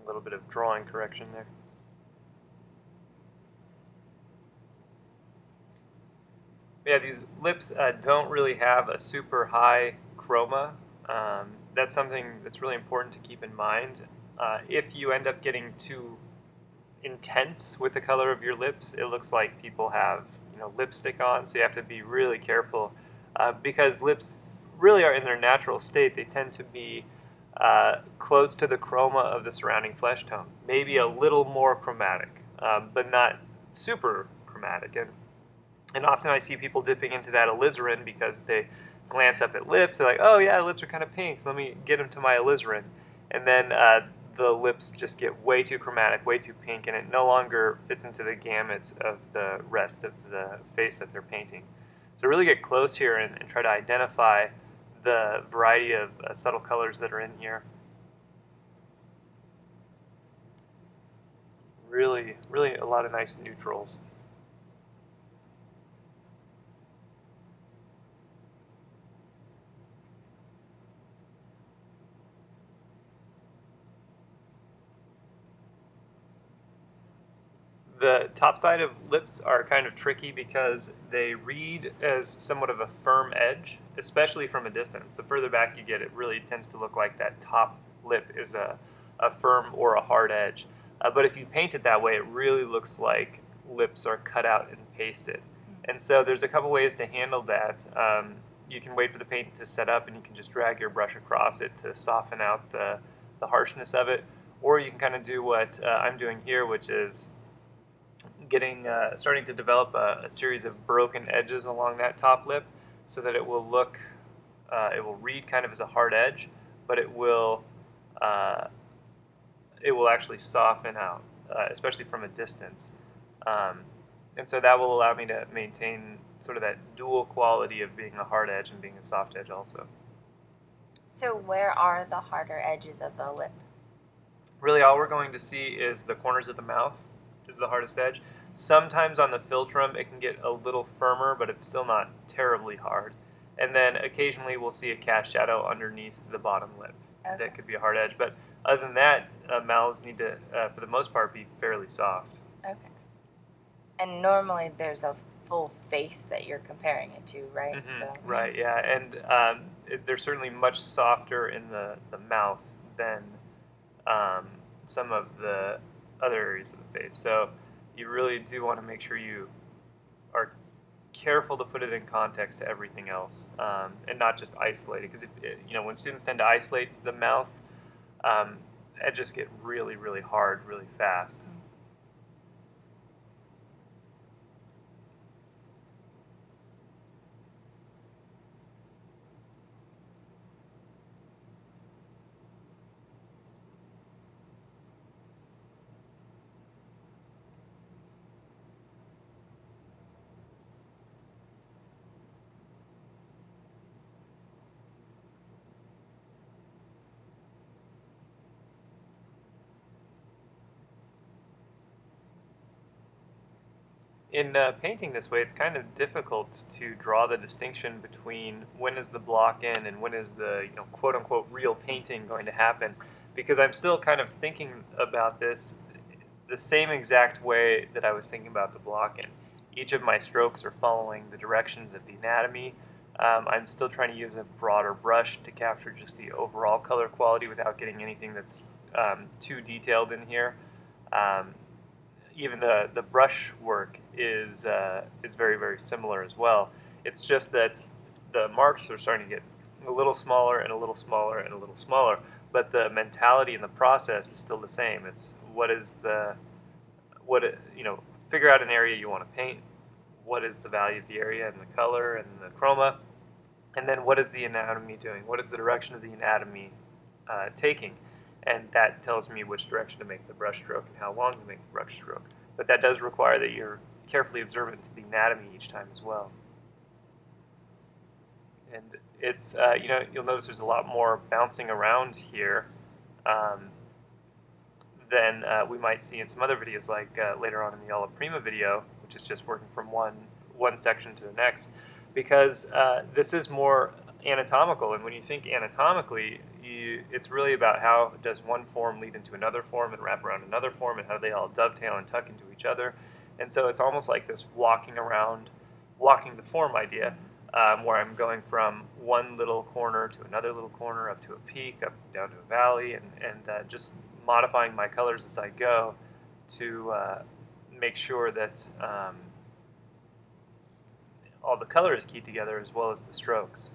little bit of drawing correction there. Yeah, these lips don't really have a super high chroma. That's something that's really important to keep in mind. If you end up getting too intense with the color of your lips, it looks like people have lipstick on. So you have to be really careful because lips really are in their natural state. They tend to be close to the chroma of the surrounding flesh tone, maybe a little more chromatic, but not super chromatic. And often I see people dipping into that alizarin because they glance up at lips. They're like, oh yeah, lips are kind of pink, so let me get them to my alizarin. And then the lips just get way too chromatic, way too pink, and it no longer fits into the gamut of the rest of the face that they're painting. So really get close here and try to identify the variety of subtle colors that are in here. Really, really a lot of nice neutrals. The top side of lips are kind of tricky because they read as somewhat of a firm edge, especially from a distance. The further back you get, it really tends to look like that top lip is a firm or a hard edge. But if you paint it that way, it really looks like lips are cut out and pasted. And so there's a couple ways to handle that. You can wait for the paint to set up and you can just drag your brush across it to soften out the harshness of it. Or you can kind of do what I'm doing here, which is starting to develop a series of broken edges along that top lip so that it will read kind of as a hard edge, but it will actually soften out, especially from a distance. And so that will allow me to maintain sort of that dual quality of being a hard edge and being a soft edge also. So where are the harder edges of the lip? Really all we're going to see is the corners of the mouth is the hardest edge. Sometimes on the philtrum it can get a little firmer, but it's still not terribly hard. And then occasionally we'll see a cast shadow underneath the bottom lip. Okay. That could be a hard edge. But other than that, mouths need to, for the most part, be fairly soft. Okay. And normally there's a full face that you're comparing it to, right? Mm-hmm. So. Right, yeah. And they're certainly much softer in the mouth than some of the other areas of the face. So you really do want to make sure you are careful to put it in context to everything else, and not just isolate it. Because when students tend to isolate the mouth, edges get really, really hard really fast. In painting this way, it's kind of difficult to draw the distinction between when is the block in and when is the quote-unquote real painting going to happen, because I'm still kind of thinking about this the same exact way that I was thinking about the block in. Each of my strokes are following the directions of the anatomy. I'm still trying to use a broader brush to capture just the overall color quality without getting anything that's too detailed in here. Even the brush work is very, very similar as well. It's just that the marks are starting to get a little smaller and a little smaller and a little smaller, but the mentality and the process is still the same. It's figure out an area you want to paint, what is the value of the area and the color and the chroma, and then what is the anatomy doing? What is the direction of the anatomy taking? And that tells me which direction to make the brush stroke and how long to make the brush stroke. But that does require that you're carefully observant to the anatomy each time as well. And it's, you'll notice there's a lot more bouncing around here than we might see in some other videos, like later on in the Alla Prima video, which is just working from one section to the next, because this is more anatomical. And when you think anatomically, it's really about how does one form lead into another form and wrap around another form, and how they all dovetail and tuck into each other. And so it's almost like this walking the form idea, where I'm going from one little corner to another little corner, up to a peak, up down to a valley, and just modifying my colors as I go to make sure that all the color is keyed together as well as the strokes.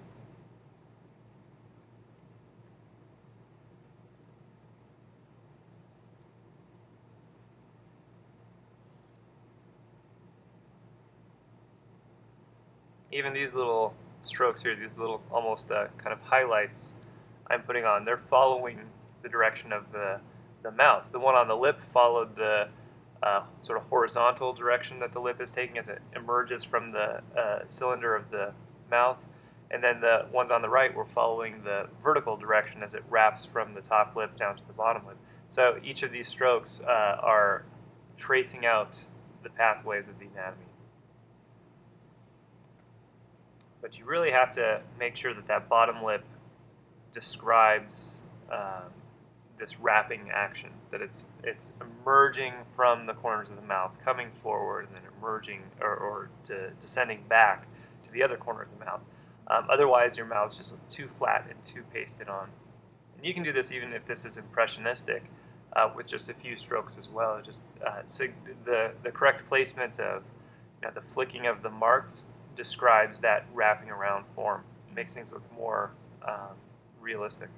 Even these little strokes here, these little almost kind of highlights I'm putting on, they're following the direction of the mouth. The one on the lip followed the sort of horizontal direction that the lip is taking as it emerges from the cylinder of the mouth. And then the ones on the right were following the vertical direction as it wraps from the top lip down to the bottom lip. So each of these strokes are tracing out the pathways of the anatomy. But you really have to make sure that that bottom lip describes this wrapping action, that it's emerging from the corners of the mouth, coming forward, and then emerging or descending back to the other corner of the mouth. Otherwise, your mouth's just too flat and too pasted on. And you can do this even if this is impressionistic, with just a few strokes as well. Just so the correct placement of the flicking of the marks describes that wrapping around form. It makes things look more realistic.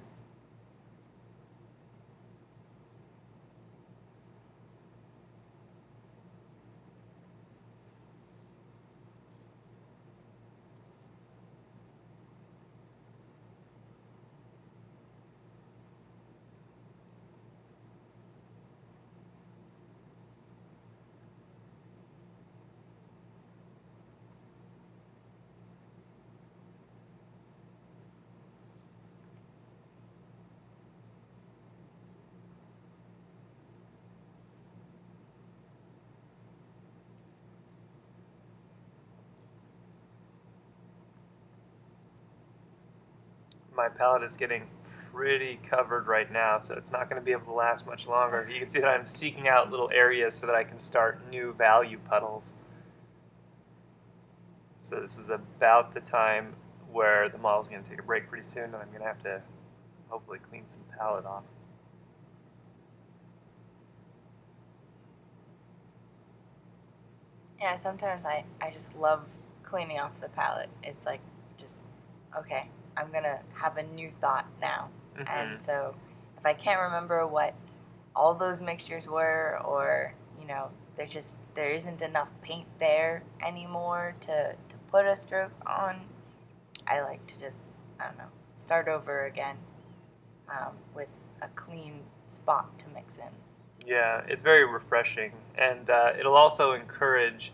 My palette is getting pretty covered right now, so it's not going to be able to last much longer. You can see that I'm seeking out little areas so that I can start new value puddles. So this is about the time where the model's going to take a break pretty soon, and I'm going to have to hopefully clean some palette off. Yeah, sometimes I just love cleaning off the palette. It's like, just, okay, I'm gonna have a new thought now. And so if I can't remember what all those mixtures were, or, there isn't enough paint there anymore to put a stroke on, I like to just, I don't know, start over again with a clean spot to mix in. Yeah, it's very refreshing, and it'll also encourage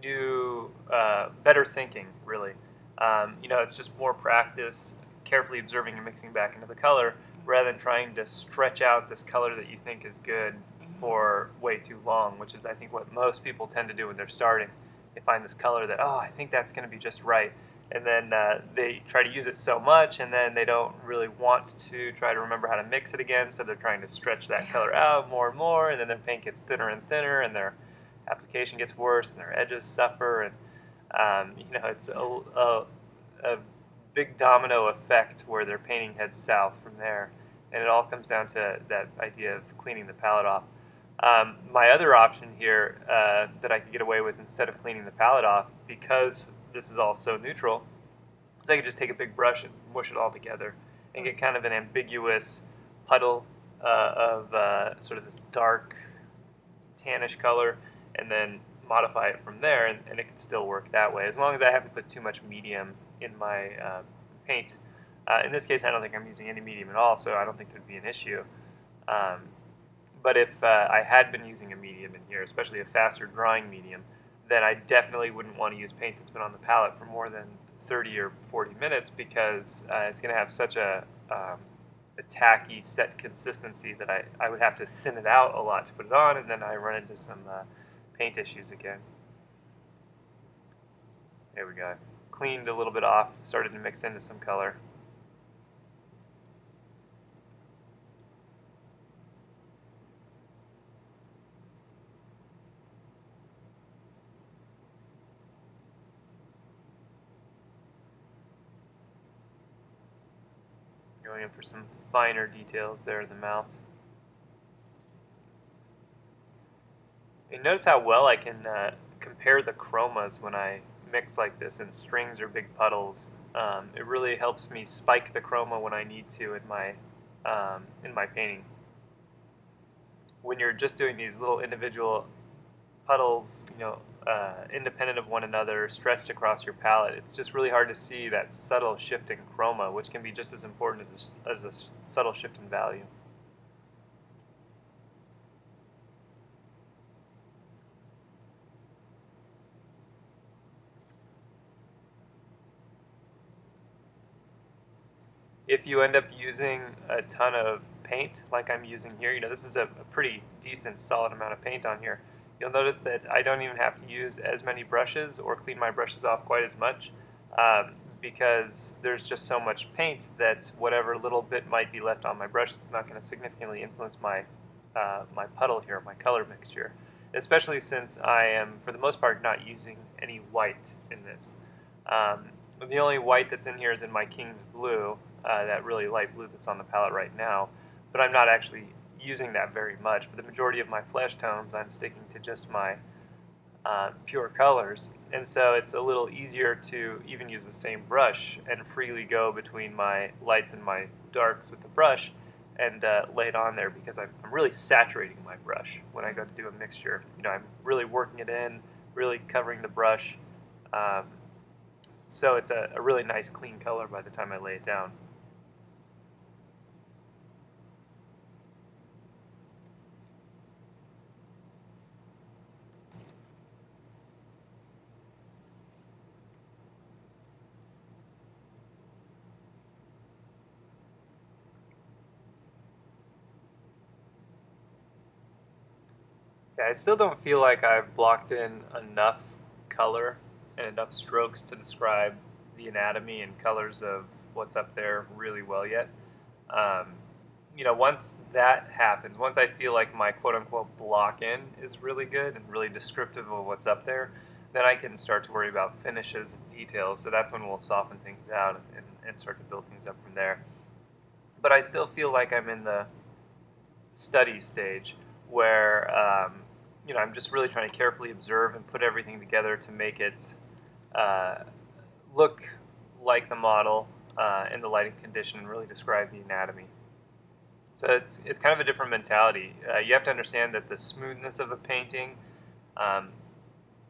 new, better thinking, really. It's just more practice, carefully observing and mixing back into the color, rather than trying to stretch out this color that you think is good for way too long, which is, I think, what most people tend to do when they're starting. They find this color that, oh, I think that's going to be just right. And then they try to use it so much, and then they don't really want to try to remember how to mix it again, so they're trying to stretch that color out more and more, and then their paint gets thinner and thinner, and their application gets worse, and their edges suffer, and it's a big domino effect where their painting heads south from there, and it all comes down to that idea of cleaning the palette off. My other option here that I could get away with instead of cleaning the palette off, because this is all so neutral, is I could just take a big brush and mush it all together and get kind of an ambiguous puddle of sort of this dark tannish color, and then modify it from there, and it can still work that way, as long as I haven't put too much medium in my paint. In this case, I don't think I'm using any medium at all, so I don't think there'd be an issue. But if I had been using a medium in here, especially a faster drying medium, then I definitely wouldn't want to use paint that's been on the palette for more than 30 or 40 minutes, because it's going to have such a tacky set consistency that I would have to thin it out a lot to put it on, and then I run into some paint issues again. There we go. Cleaned a little bit off, started to mix into some color. Going in for some finer details there in the mouth. And notice how well I can compare the chromas when I mix like this in strings or big puddles. It really helps me spike the chroma when I need to in my painting. When you're just doing these little individual puddles, independent of one another, stretched across your palette, it's just really hard to see that subtle shift in chroma, which can be just as important as a subtle shift in value. If you end up using a ton of paint like I'm using here, this is a pretty decent solid amount of paint on here, you'll notice that I don't even have to use as many brushes or clean my brushes off quite as much because there's just so much paint that whatever little bit might be left on my brush, it's not going to significantly influence my puddle here, my color mixture, especially since I am, for the most part, not using any white in this. The only white that's in here is in my King's Blue, that really light blue that's on the palette right now, but I'm not actually using that very much. For the majority of my flesh tones, I'm sticking to just my pure colors, and so it's a little easier to even use the same brush and freely go between my lights and my darks with the brush and lay it on there, because I'm really saturating my brush when I go to do a mixture. I'm really working it in, really covering the brush, so it's a really nice clean color by the time I lay it down. Yeah, I still don't feel like I've blocked in enough color and enough strokes to describe the anatomy and colors of what's up there really well yet. Um, once that happens, once I feel like my quote-unquote block in is really good and really descriptive of what's up there, then I can start to worry about finishes and details. So that's when we'll soften things out and start to build things up from there. But I still feel like I'm in the study stage where I'm just really trying to carefully observe and put everything together to make it uh, look like the model in the lighting condition and really describe the anatomy. So it's kind of a different mentality. You have to understand that the smoothness of a painting um,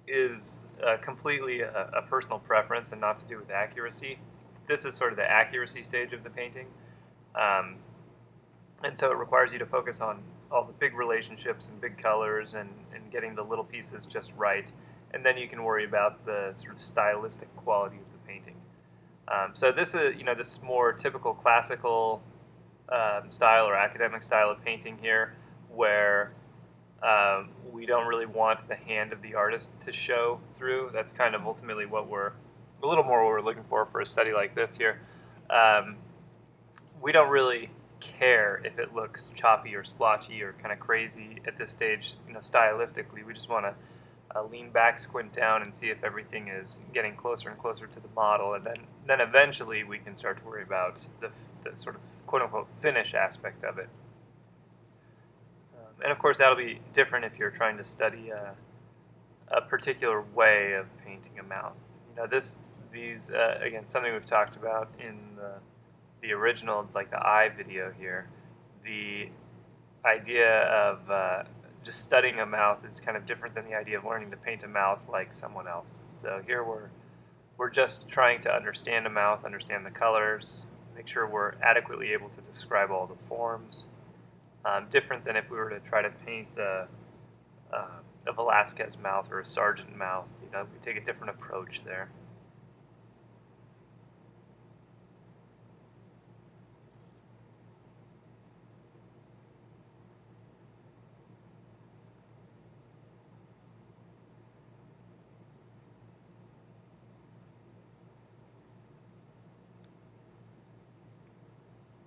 is completely a personal preference and not to do with accuracy. This is sort of the accuracy stage of the painting. Um, and so it requires you to focus on all the big relationships and big colors and getting the little pieces just right. And then you can worry about the sort of stylistic quality of the painting. So this is, this more typical classical style or academic style of painting here, where we don't really want the hand of the artist to show through. That's kind of ultimately what a little more what we're looking for a study like this here. We don't really care if it looks choppy or splotchy or kind of crazy at this stage, stylistically. We just want to lean back, squint down, and see if everything is getting closer and closer to the model, and then eventually we can start to worry about the sort of quote-unquote finish aspect of it. And of course, that'll be different if you're trying to study a particular way of painting a mouth. These again, something we've talked about in the original, like the eye video here. The idea of just studying a mouth is kind of different than the idea of learning to paint a mouth like someone else. So here we're just trying to understand a mouth, understand the colors, make sure we're adequately able to describe all the forms. Different than if we were to try to paint a Velasquez mouth or a Sargent mouth. We take a different approach there.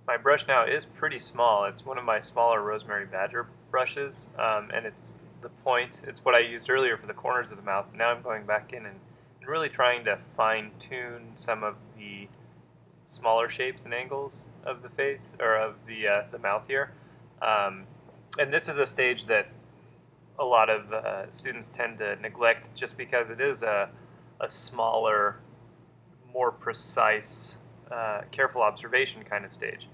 My brush now is pretty small. It's one of my smaller Rosemary Badger brushes, and it's the point. It's what I used earlier for the corners of the mouth. Now I'm going back in and really trying to fine-tune some of the smaller shapes and angles of the face, or of the mouth here. Um, and this is a stage that a lot of students tend to neglect just because it is a smaller, more precise, careful observation kind of stage.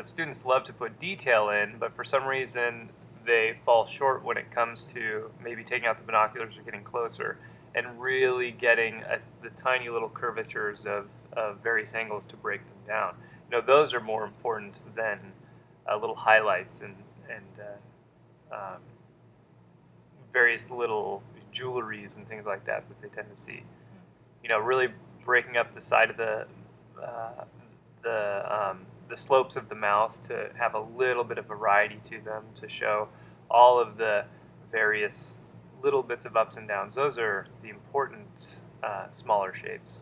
Students love to put detail in, but for some reason they fall short when it comes to maybe taking out the binoculars or getting closer and really getting the tiny little curvatures of various angles to break them down. Those are more important than little highlights and various little jewelries and things like that that they tend to see. Really breaking up the side of uh, the slopes of the mouth to have a little bit of variety to them, to show all of the various little bits of ups and downs. Those are the important smaller shapes.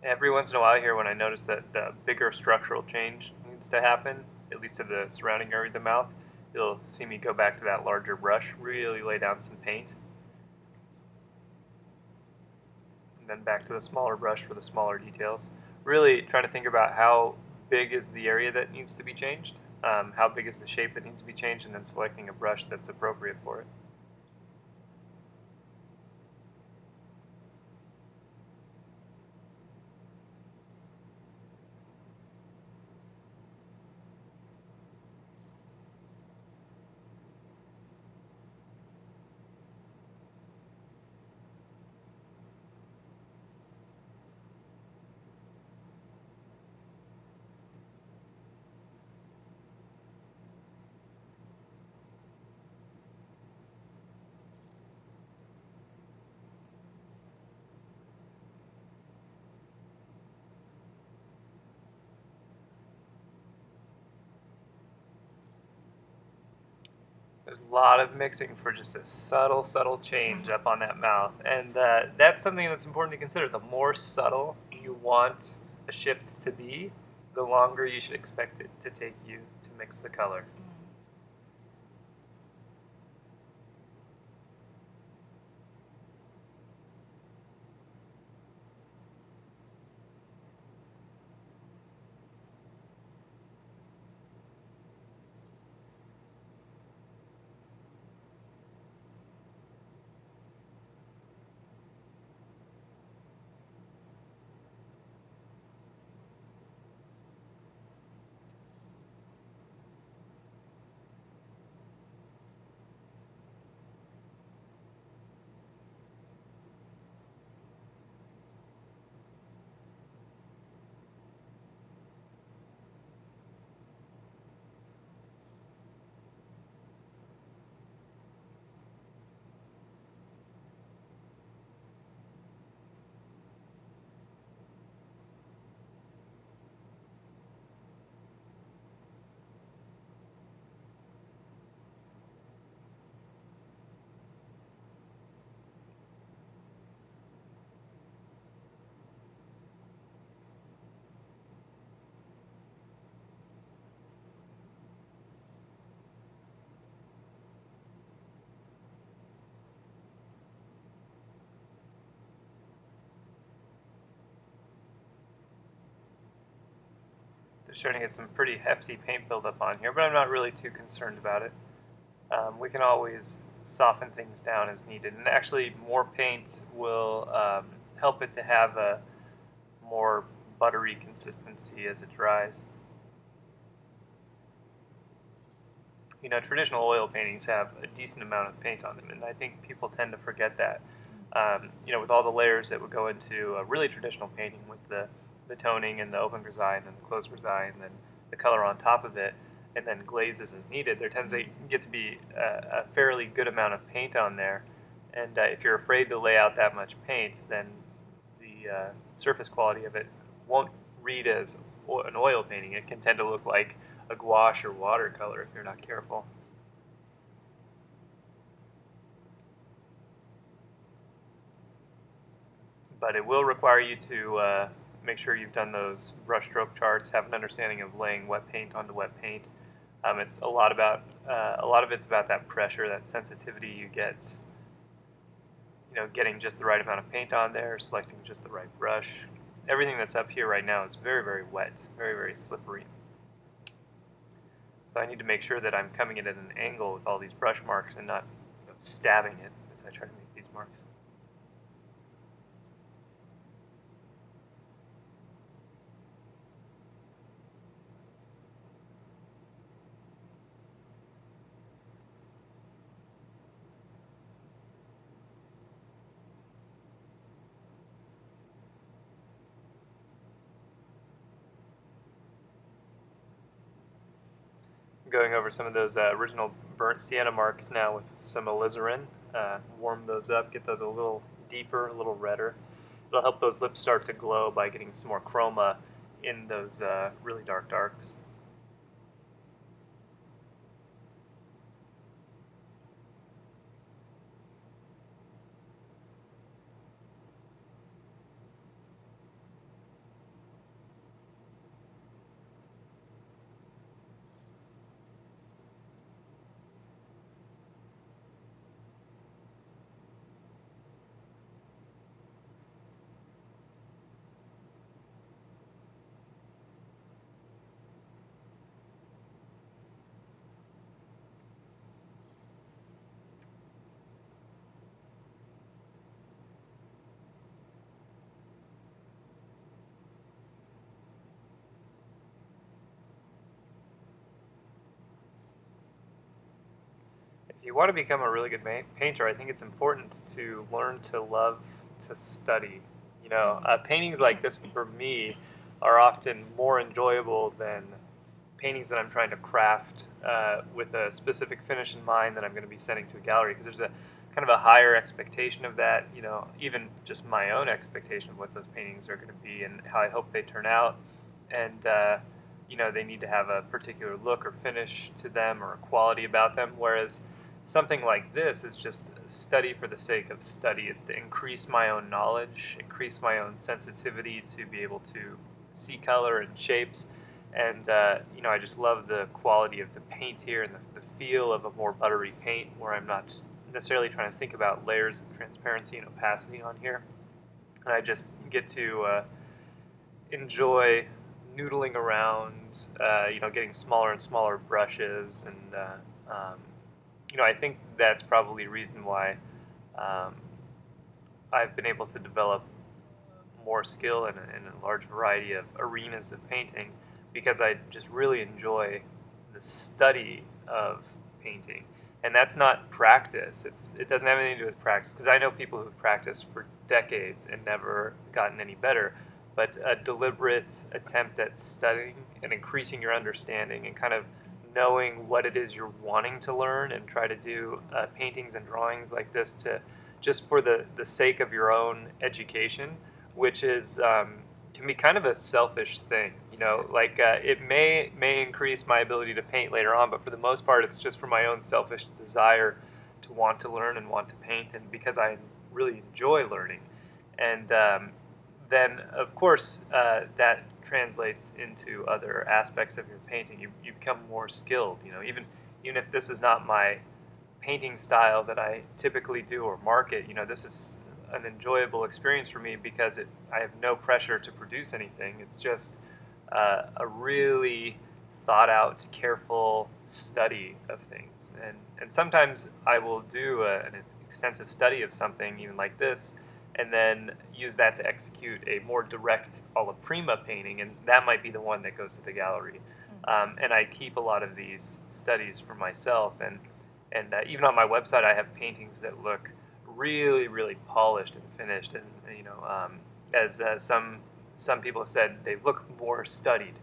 Every once in a while here, when I notice that the bigger structural change needs to happen, at least to the surrounding area of the mouth, you'll see me go back to that larger brush, really lay down some paint, and then back to the smaller brush for the smaller details. Really trying to think about how big is the area that needs to be changed, how big is the shape that needs to be changed, and then selecting a brush that's appropriate for it. There's a lot of mixing for just a subtle, subtle change up on that mouth. And that's something that's important to consider. The more subtle you want a shift to be, the longer you should expect it to take you to mix the color. They're starting to get some pretty hefty paint buildup on here, but I'm not really too concerned about it. We can always soften things down as needed, and actually more paint will help it to have a more buttery consistency as it dries. Traditional oil paintings have a decent amount of paint on them, and I think people tend to forget that. With all the layers that would go into a really traditional painting with the toning and the open grisaille and then the closed grisaille and then the color on top of it, and then glazes as needed, there tends to get to be a fairly good amount of paint on there. And if you're afraid to lay out that much paint, then the surface quality of it won't read as an oil painting. It can tend to look like a gouache or watercolor if you're not careful. but it will require you to make sure you've done those brushstroke charts, have an understanding of laying wet paint onto wet paint. It's a lot of it's about that pressure, that sensitivity you get. Getting just the right amount of paint on there, selecting just the right brush. Everything that's up here right now is very, very wet, very, very slippery. So I need to make sure that I'm coming in at an angle with all these brush marks and not stabbing it as I try to make these marks. Going over some of those original burnt sienna marks now with some alizarin. Warm those up, get those a little deeper, a little redder. It'll help those lips start to glow by getting some more chroma in those really dark darks. If you want to become a really good painter, I think it's important to learn to love to study. Paintings like this for me are often more enjoyable than paintings that I'm trying to craft with a specific finish in mind that I'm going to be sending to a gallery, because there's a kind of a higher expectation of that, even just my own expectation of what those paintings are going to be and how I hope they turn out. And, they need to have a particular look or finish to them or a quality about them, whereas something like this is just study for the sake of study. It's to increase my own knowledge, increase my own sensitivity to be able to see color and shapes. And, I just love the quality of the paint here and the feel of a more buttery paint where I'm not necessarily trying to think about layers of transparency and opacity on here. And I just get to enjoy noodling around, getting smaller and smaller brushes. And, I think that's probably a reason why um, I've been able to develop more skill in a large variety of arenas of painting, because I just really enjoy the study of painting. And that's not practice. It doesn't have anything to do with practice, because I know people who've practiced for decades and never gotten any better. But a deliberate attempt at studying and increasing your understanding and kind of knowing what it is you're wanting to learn, and try to do paintings and drawings like this to just for the sake of your own education, which is to me kind of a selfish thing. It may increase my ability to paint later on, but for the most part, it's just for my own selfish desire to want to learn and want to paint, and because I really enjoy learning. And then, of course, that translates into other aspects of your painting. You become more skilled. Even if this is not my painting style that I typically do or market, this is an enjoyable experience for me because I have no pressure to produce anything. It's just a really thought out, careful study of things. And sometimes I will do an extensive study of something, even like this, and then use that to execute a more direct alla prima painting, and that might be the one that goes to the gallery. And I keep a lot of these studies for myself, and even on my website, I have paintings that look really, really polished and finished, and as some people have said, they look more studied,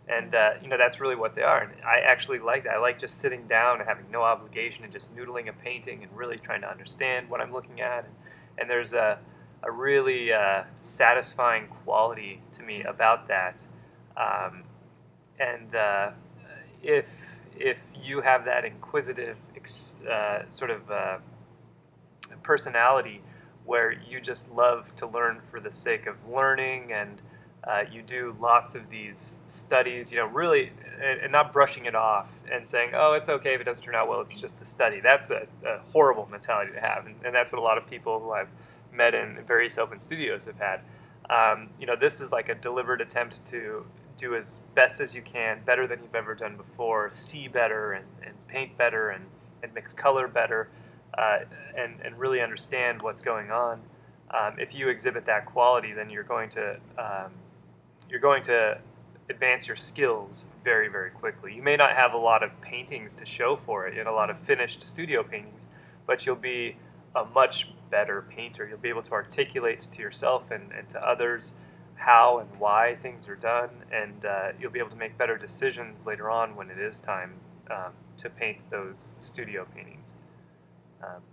and that's really what they are. And I actually like that. I like just sitting down and having no obligation and just noodling a painting and really trying to understand what I'm looking at. And there's a really satisfying quality to me about that. And if you have that inquisitive sort of personality where you just love to learn for the sake of learning, and you do lots of these studies, really, and not brushing it off and saying, oh, it's okay if it doesn't turn out well, it's just a study. That's a horrible mentality to have, and that's what a lot of people who I've met in various open studios have had. This is like a deliberate attempt to do as best as you can, better than you've ever done before, see better and paint better and mix color better, and really understand what's going on. If you exhibit that quality, then you're going to advance your skills very, very quickly. You may not have a lot of paintings to show for it, a lot of finished studio paintings, but you'll be a much better painter. You'll be able to articulate to yourself and to others how and why things are done, and you'll be able to make better decisions later on when it is time to paint those studio paintings.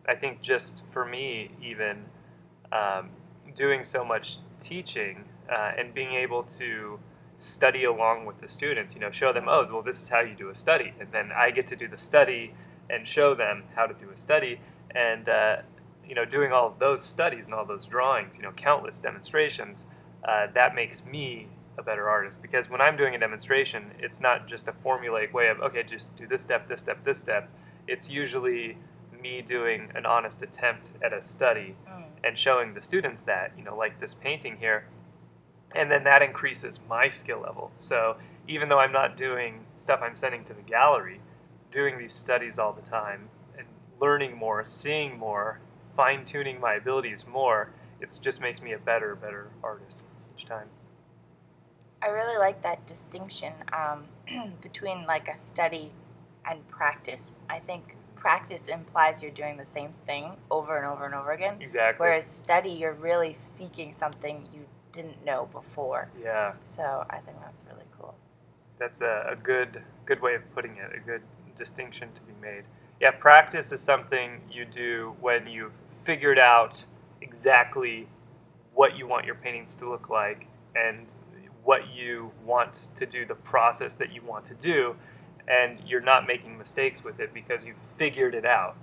I think just for me, even doing so much teaching and being able to study along with the students, show them, oh, well, this is how you do a study, and then I get to do the study and show them how to do a study, and doing all of those studies and all those drawings, countless demonstrations, that makes me a better artist, because when I'm doing a demonstration, it's not just a formulaic way of, okay, just do this step, this step, this step. It's usually me doing an honest attempt at a study and showing the students that, like this painting here, and then that increases my skill level. So even though I'm not doing stuff I'm sending to the gallery, doing these studies all the time and learning more, seeing more, fine-tuning my abilities more, it just makes me a better artist each time. I really like that distinction between like a study and practice. I think practice implies you're doing the same thing over and over and over again. Exactly. Whereas study, you're really seeking something you didn't know before. Yeah. So I think that's really cool. That's a good way of putting it, a good distinction to be made. Yeah, practice is something you do when you've figured out exactly what you want your paintings to look like and what you want to do, the process that you want to do, and you're not making mistakes with it because you've figured it out.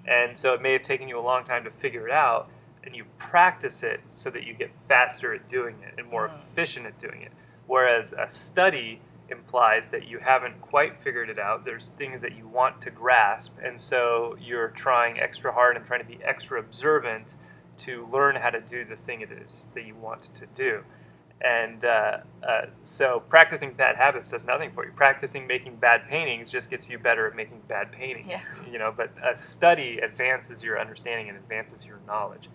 And so it may have taken you a long time to figure it out, and you practice it so that you get faster at doing it and more efficient at doing it. Whereas a study implies that you haven't quite figured it out. There's things that you want to grasp, and so you're trying extra hard and trying to be extra observant to learn how to do the thing it is that you want to do. And so practicing bad habits does nothing for you. Practicing making bad paintings just gets you better at making bad paintings. Yeah. But a study advances your understanding and advances your knowledge.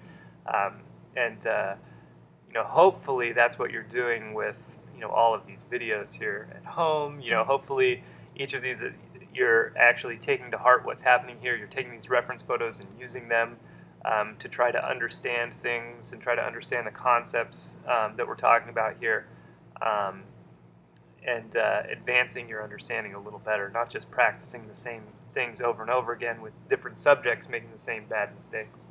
Hopefully that's what you're doing with all of these videos here at home. Hopefully each of these you're actually taking to heart what's happening here. You're taking these reference photos and using them to try to understand things and try to understand the concepts that we're talking about here, and advancing your understanding a little better, not just practicing the same things over and over again with different subjects making the same bad mistakes.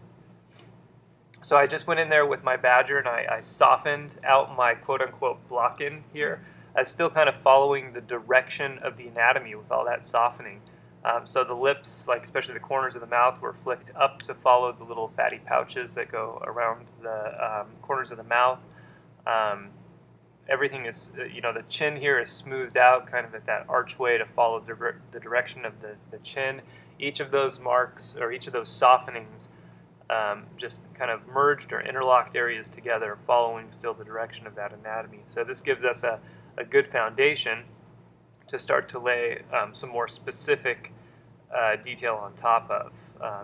So I just went in there with my Badger and I softened out my quote-unquote block-in here. I was still kind of following the direction of the anatomy with all that softening. So the lips, like especially the corners of the mouth, were flicked up to follow the little fatty pouches that go around the corners of the mouth. Everything is, the chin here is smoothed out kind of at that archway to follow the direction of the chin. Each of those marks, or each of those softenings, just kind of merged or interlocked areas together, following still the direction of that anatomy. So this gives us a good foundation to start to lay some more specific detail on top of.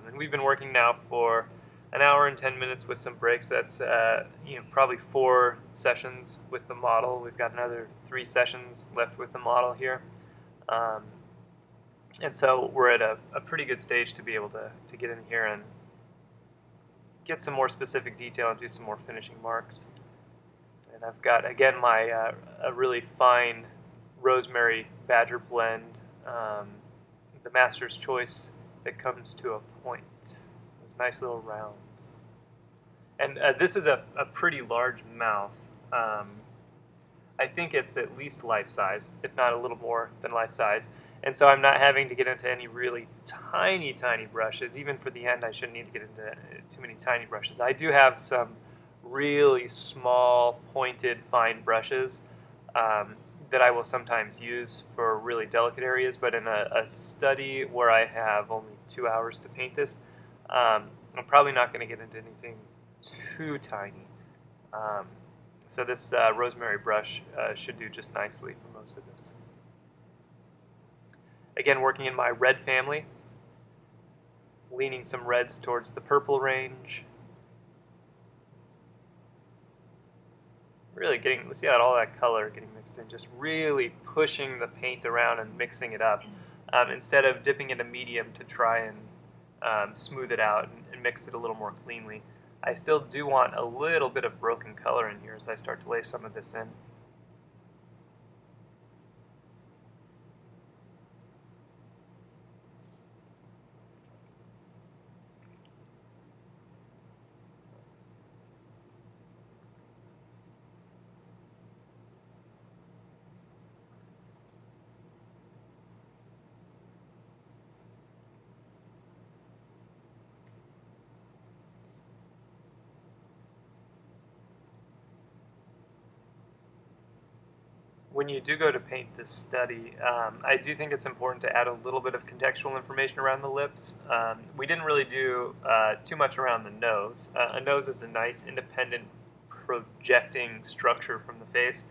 And we've been working now for an hour and 10 minutes with some breaks. So that's probably 4 sessions with the model. We've got another 3 sessions left with the model here. And so we're at a pretty good stage to be able to get in here and get some more specific detail and do some more finishing marks. And I've got, again, my a really fine rosemary Badger blend, the master's choice that comes to a point. Those nice little rounds. And this is a pretty large mouth. I think it's at least life size, if not a little more than life size. And so I'm not having to get into any really tiny brushes. Even for the end, I shouldn't need to get into too many tiny brushes. I do have some really small, pointed, fine brushes that I will sometimes use for really delicate areas, but in a study where I have only 2 hours to paint this, I'm probably not going to get into anything too tiny. Um, so this rosemary brush should do just nicely for most of this. Again, working in my red family, leaning some reds towards the purple range. Really getting, see how all that color getting mixed in, just really pushing the paint around and mixing it up instead of dipping into medium to try and smooth it out and mix it a little more cleanly. I still do want a little bit of broken color in here as I start to lay some of this in. When you do go to paint this study, I do think it's important to add a little bit of contextual information around the lips. We didn't really do too much around the nose. A nose is a nice independent projecting structure from the face,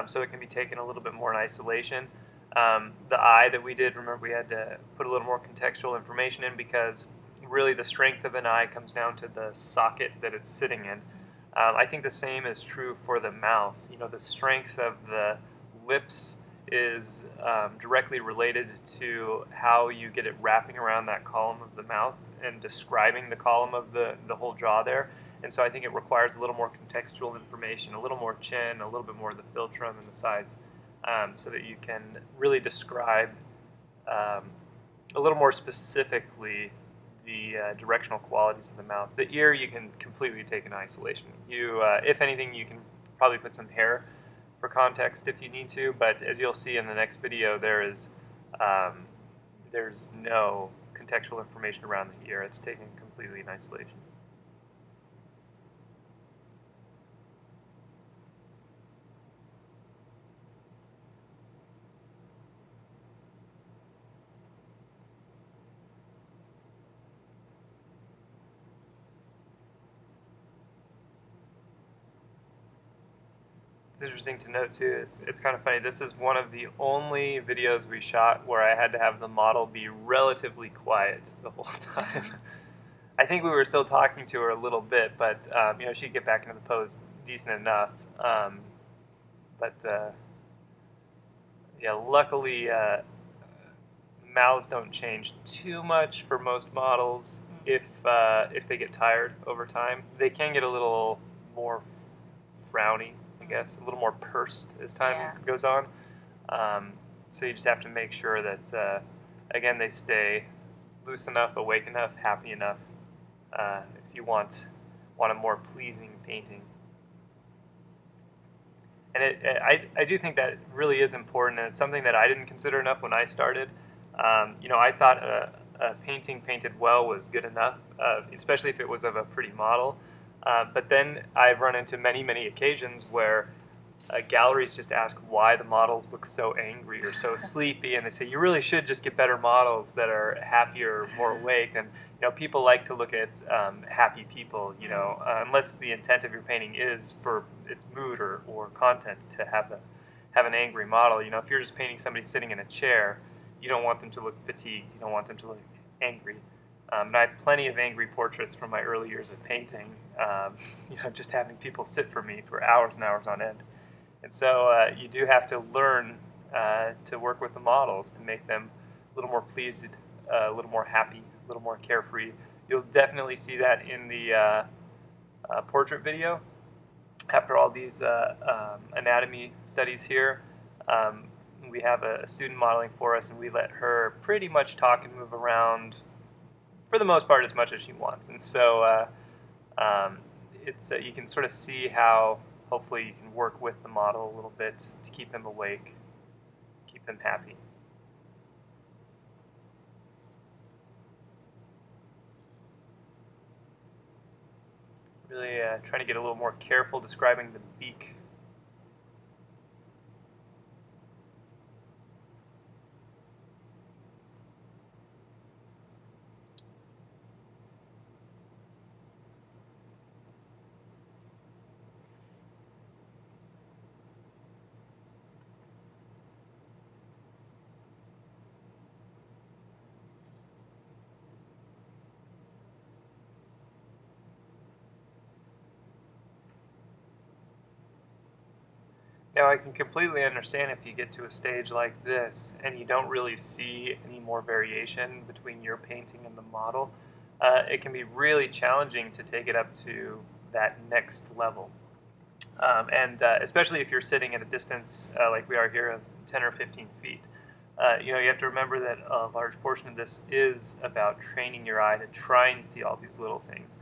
so it can be taken a little bit more in isolation. The eye that we did, remember we had to put a little more contextual information in because really the strength of an eye comes down to the socket that it's sitting in. I think the same is true for the mouth. You know, the strength of the lips is directly related to how you get it wrapping around that column of the mouth and describing the column of the whole jaw there. And so I think it requires a little more contextual information, a little more chin, a little bit more of the philtrum and the sides, so that you can really describe a little more specifically the directional qualities of the mouth. The ear you can completely take in isolation. You, if anything, you can probably put some hair for context if you need to, but as you'll see in the next video, there's no contextual information around the ear. It's taken completely in isolation. It's interesting to note too, it's kind of funny, this is one of the only videos we shot where I had to have the model be relatively quiet the whole time. I think we were still talking to her a little bit, but you know, she'd get back into the pose decent enough. Yeah, luckily mouths don't change too much for most models if they get tired over time. They can get a little more frowny, I guess, a little more pursed as time goes on. So you just have to make sure that, again, they stay loose enough, awake enough, happy enough if you want a more pleasing painting. And I do think that really is important, and it's something that I didn't consider enough when I started. You know, I thought a painting painted well was good enough, especially if it was of a pretty model. But then I've run into many occasions where galleries just ask why the models look so angry or so sleepy, and they say you really should just get better models that are happier, more awake. And you know, people like to look at happy people. You know, unless the intent of your painting is for its mood or content to have an angry model. You know, if you're just painting somebody sitting in a chair, you don't want them to look fatigued. You don't want them to look angry. And I have plenty of angry portraits from my early years of painting. You know, just having people sit for me for hours and hours on end. And so you do have to learn to work with the models to make them a little more pleased, a little more happy, a little more carefree. You'll definitely see that in the portrait video. After all these anatomy studies here, we have a student modeling for us, and we let her pretty much talk and move around for the most part as much as she wants. And so it's you can sort of see how hopefully you can work with the model a little bit to keep them awake, keep them happy. Really trying to get a little more careful describing the beak. Now, I can completely understand if you get to a stage like this and you don't really see any more variation between your painting and the model. It can be really challenging to take it up to that next level. And especially if you're sitting at a distance like we are here of 10 or 15 feet. You have to remember that a large portion of this is about training your eye to try and see all these little things.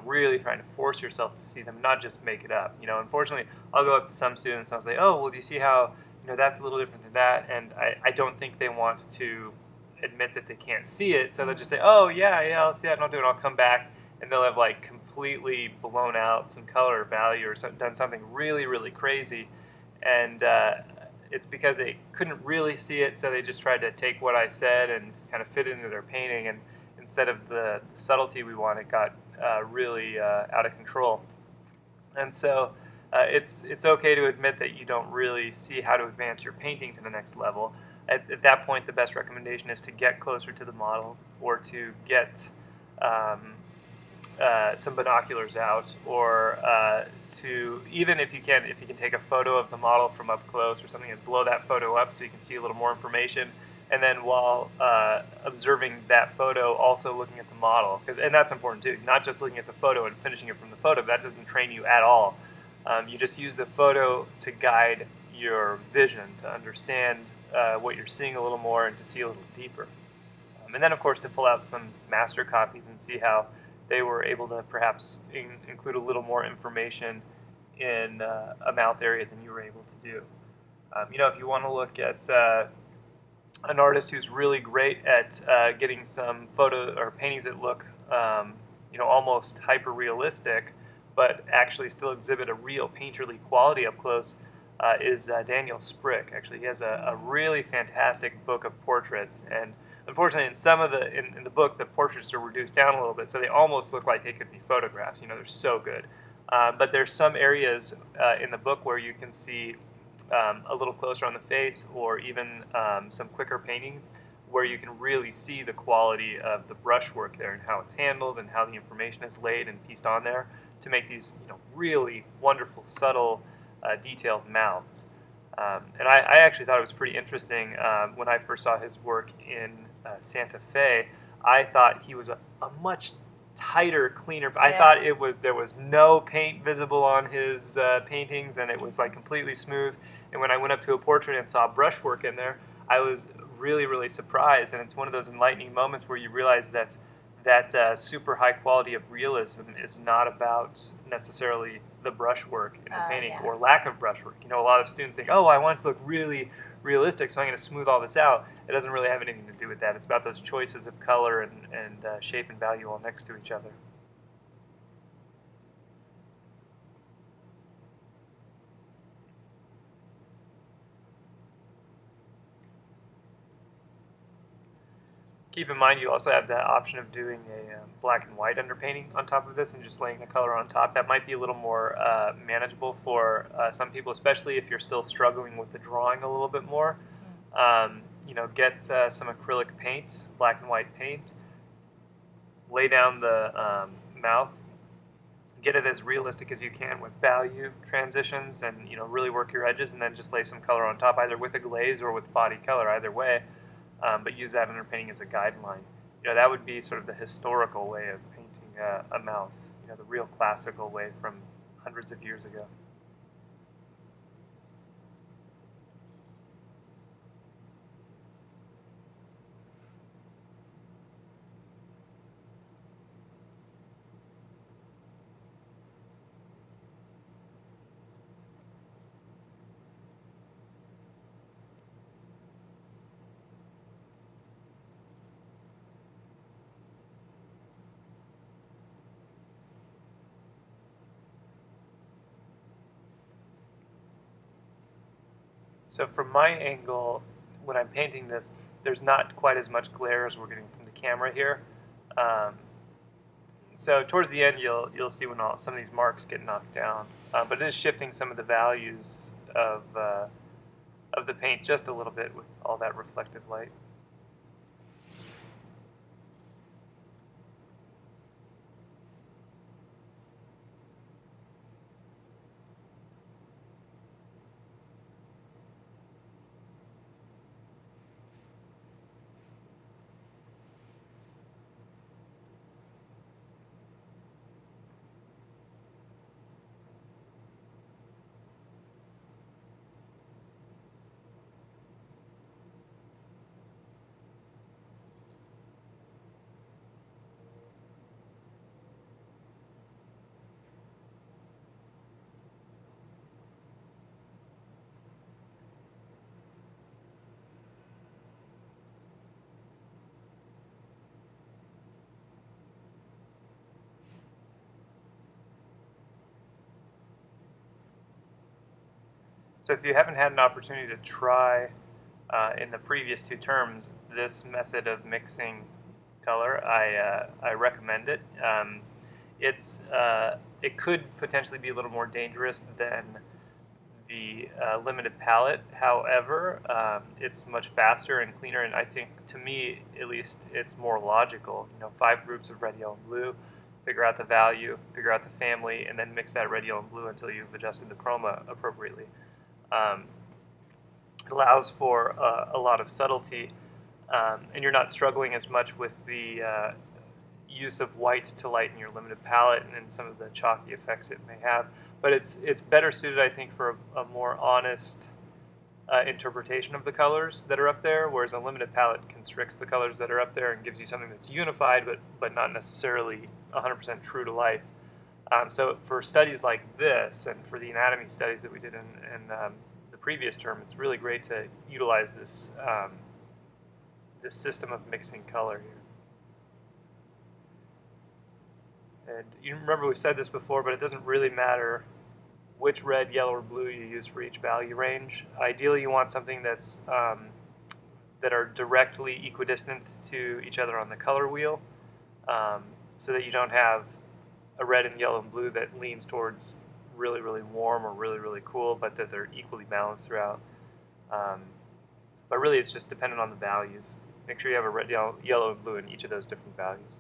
Really trying to force yourself to see them, not just make it up. Unfortunately, I'll go up to some students and I'll say, "Oh, well, do you see how that's a little different than that?" And I don't think they want to admit that they can't see it, so they'll just say, "Oh, yeah, yeah, I'll see that, and I'll do it." I'll come back, and they'll have like completely blown out some color or value or done something really, really crazy, and it's because they couldn't really see it, so they just tried to take what I said and kind of fit it into their painting, and instead of the subtlety we want, it got really out of control. And so it's okay to admit that you don't really see how to advance your painting to the next level. At that point, the best recommendation is to get closer to the model, or to get some binoculars out, or to, even if you can take a photo of the model from up close or something, and blow that photo up so you can see a little more information. And then while observing that photo, also looking at the model, and that's important too. Not just looking at the photo and finishing it from the photo. That doesn't train you at all. You just use the photo to guide your vision, to understand what you're seeing a little more and to see a little deeper. And then, of course, to pull out some master copies and see how they were able to perhaps include a little more information in a mouth area than you were able to do. If you want to look at an artist who's really great at getting some photo or paintings that look, almost hyper realistic, but actually still exhibit a real painterly quality up close, is Daniel Sprick. Actually, he has a really fantastic book of portraits, and unfortunately, in some of in the book, the portraits are reduced down a little bit, so they almost look like they could be photographs. They're so good. But there's some areas in the book where you can see a little closer on the face, or even some quicker paintings where you can really see the quality of the brushwork there and how it's handled and how the information is laid and pieced on there to make these really wonderful, subtle, detailed mouths. And I actually thought it was pretty interesting when I first saw his work in Santa Fe. I thought he was a much tighter, cleaner. I thought there was no paint visible on his paintings, and it was like completely smooth. And when I went up to a portrait and saw brushwork in there, I was really, really surprised. And it's one of those enlightening moments where you realize that super high quality of realism is not about necessarily the brushwork in the painting, or lack of brushwork. A lot of students think, "Oh, I want it to look really realistic, so I'm going to smooth all this out." It doesn't really have anything to do with that. It's about those choices of color and shape and value all next to each other. Keep in mind, you also have the option of doing a black and white underpainting on top of this and just laying the color on top. That might be a little more manageable for some people, especially if you're still struggling with the drawing a little bit more. Get some acrylic paint, black and white paint, lay down the mouth, get it as realistic as you can with value transitions, and really work your edges, and then just lay some color on top, either with a glaze or with body color, either way. But use that underpainting as a guideline. That would be sort of the historical way of painting a mouth, the real classical way from hundreds of years ago. So from my angle, when I'm painting this, there's not quite as much glare as we're getting from the camera here. Um, so towards the end, you'll see when some of these marks get knocked down, but it is shifting some of the values of the paint just a little bit with all that reflective light. So if you haven't had an opportunity to try in the previous two terms this method of mixing color, I recommend it. It could potentially be a little more dangerous than the limited palette. However, it's much faster and cleaner, and I think, to me at least, it's more logical. 5 groups of red, yellow, and blue. Figure out the value, figure out the family, and then mix that red, yellow, and blue until you've adjusted the chroma appropriately. Um, it allows for a lot of subtlety, and you're not struggling as much with the use of white to lighten your limited palette and some of the chalky effects it may have. But it's better suited, I think, for a more honest interpretation of the colors that are up there, whereas a limited palette constricts the colors that are up there and gives you something that's unified but not necessarily 100% true to life. So for studies like this, and for the anatomy studies that we did in the previous term, it's really great to utilize this this system of mixing color here. And you remember we said this before, but it doesn't really matter which red, yellow, or blue you use for each value range. Ideally, you want something that's that are directly equidistant to each other on the color wheel, so that you don't have a red and yellow and blue that leans towards really, really warm or really, really cool, but that they're equally balanced throughout. But really, it's just dependent on the values. Make sure you have a red, yellow, and blue in each of those different values.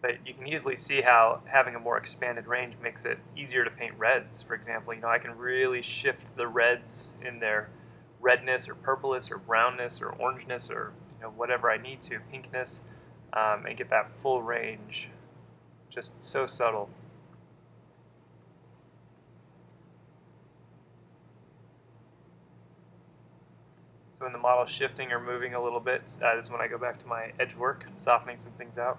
But you can easily see how having a more expanded range makes it easier to paint reds. For example, I can really shift the reds in their redness or purpleness or brownness or orangeness or whatever I need to, pinkness, and get that full range, just so subtle. So when the model's shifting or moving a little bit, that is when I go back to my edge work, softening some things out.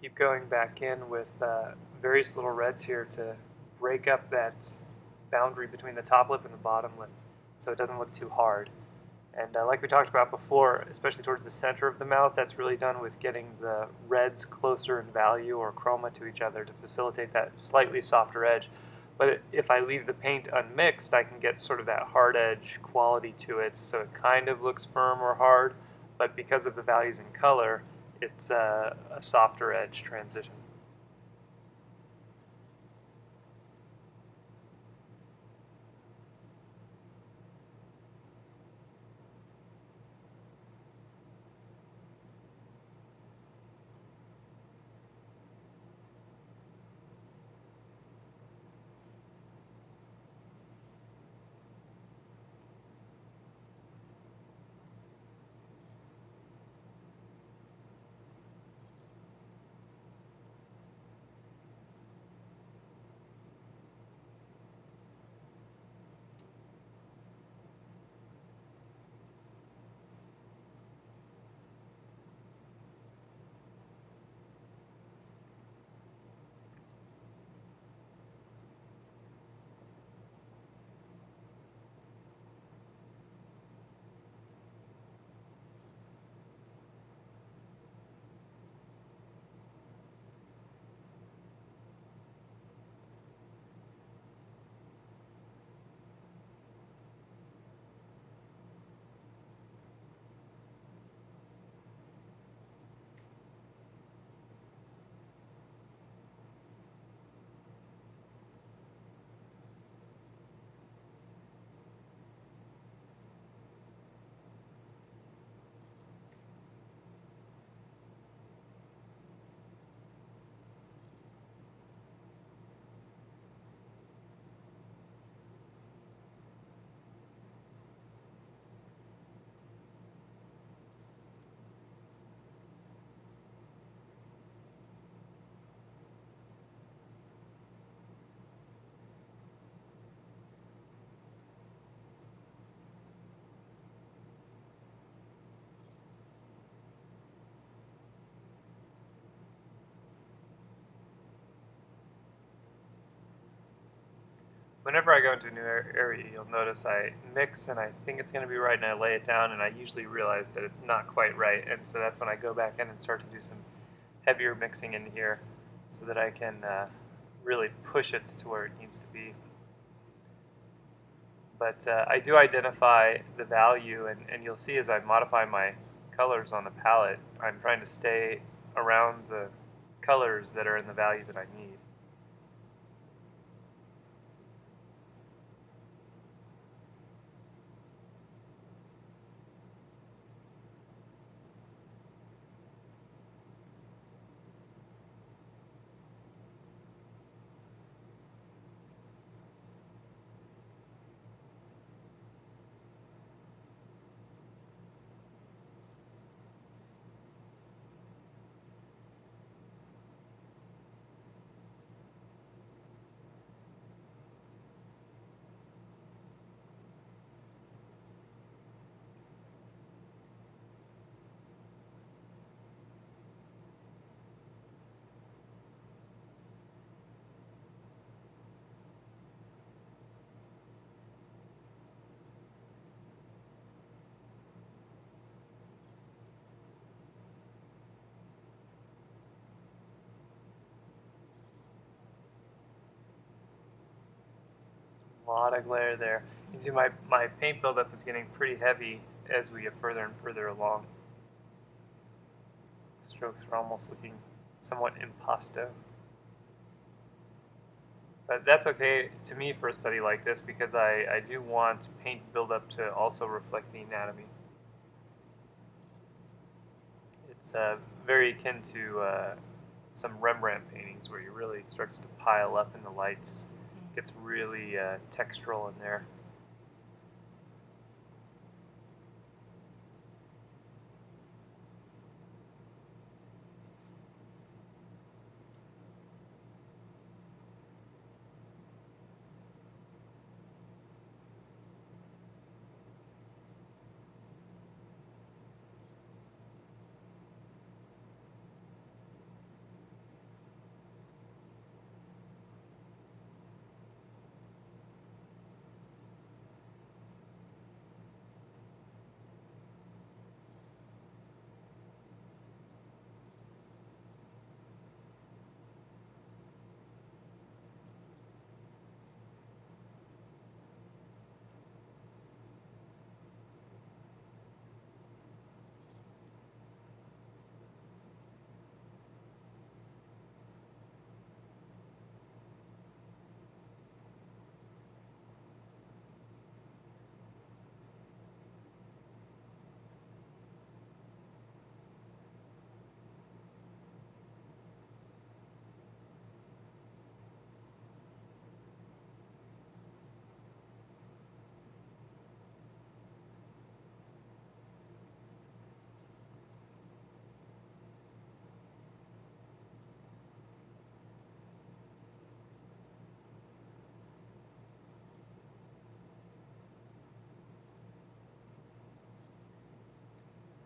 Keep going back in with various little reds here to break up that boundary between the top lip and the bottom lip so it doesn't look too hard. And like we talked about before, especially towards the center of the mouth, that's really done with getting the reds closer in value or chroma to each other to facilitate that slightly softer edge. But if I leave the paint unmixed, I can get sort of that hard edge quality to it, so it kind of looks firm or hard, but because of the values in color, it's a softer edge transition. whenever I go into a new area, you'll notice I mix and I think it's going to be right and I lay it down and I usually realize that it's not quite right. And so that's when I go back in and start to do some heavier mixing in here so that I can really push it to where it needs to be. But I do identify the value, and you'll see as I modify my colors on the palette, I'm trying to stay around the colors that are in the value that I need. A lot of glare there. You can see my paint buildup is getting pretty heavy as we get further and further along. The strokes are almost looking somewhat impasto. But that's okay to me for a study like this because I do want paint buildup to also reflect the anatomy. It's very akin to some Rembrandt paintings where it really starts to pile up in the lights. Gets really textural in there.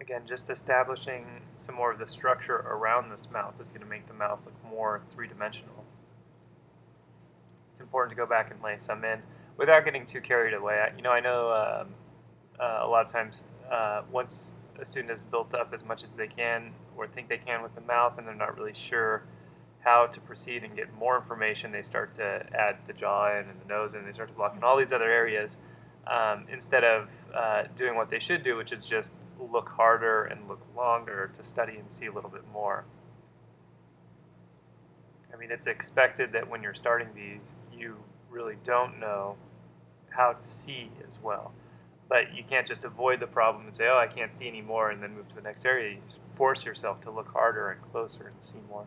Again, just establishing some more of the structure around this mouth is going to make the mouth look more three-dimensional. It's important to go back and lay some in without getting too carried away. I know a lot of times once a student has built up as much as they can or think they can with the mouth and they're not really sure how to proceed and get more information, they start to add the jaw in and the nose in, and they start to block in all these other areas instead of doing what they should do, which is just look harder and look longer to study and see a little bit more. I mean, it's expected that when you're starting these, you really don't know how to see as well. But you can't just avoid the problem and say, oh, I can't see anymore, and then move to the next area. You just force yourself to look harder and closer and see more.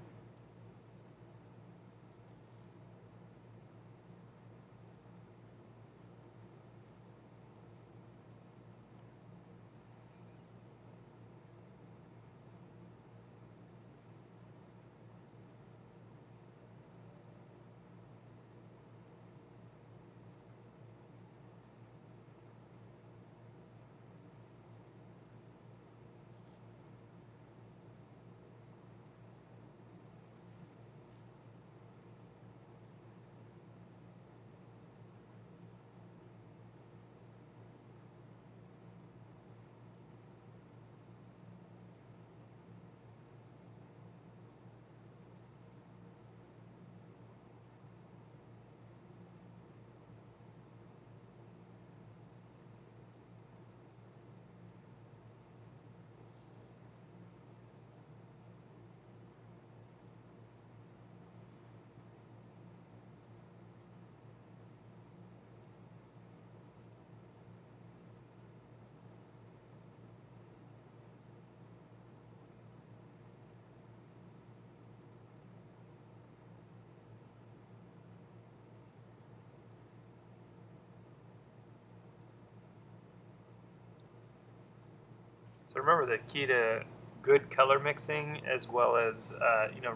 So remember, the key to good color mixing, as well as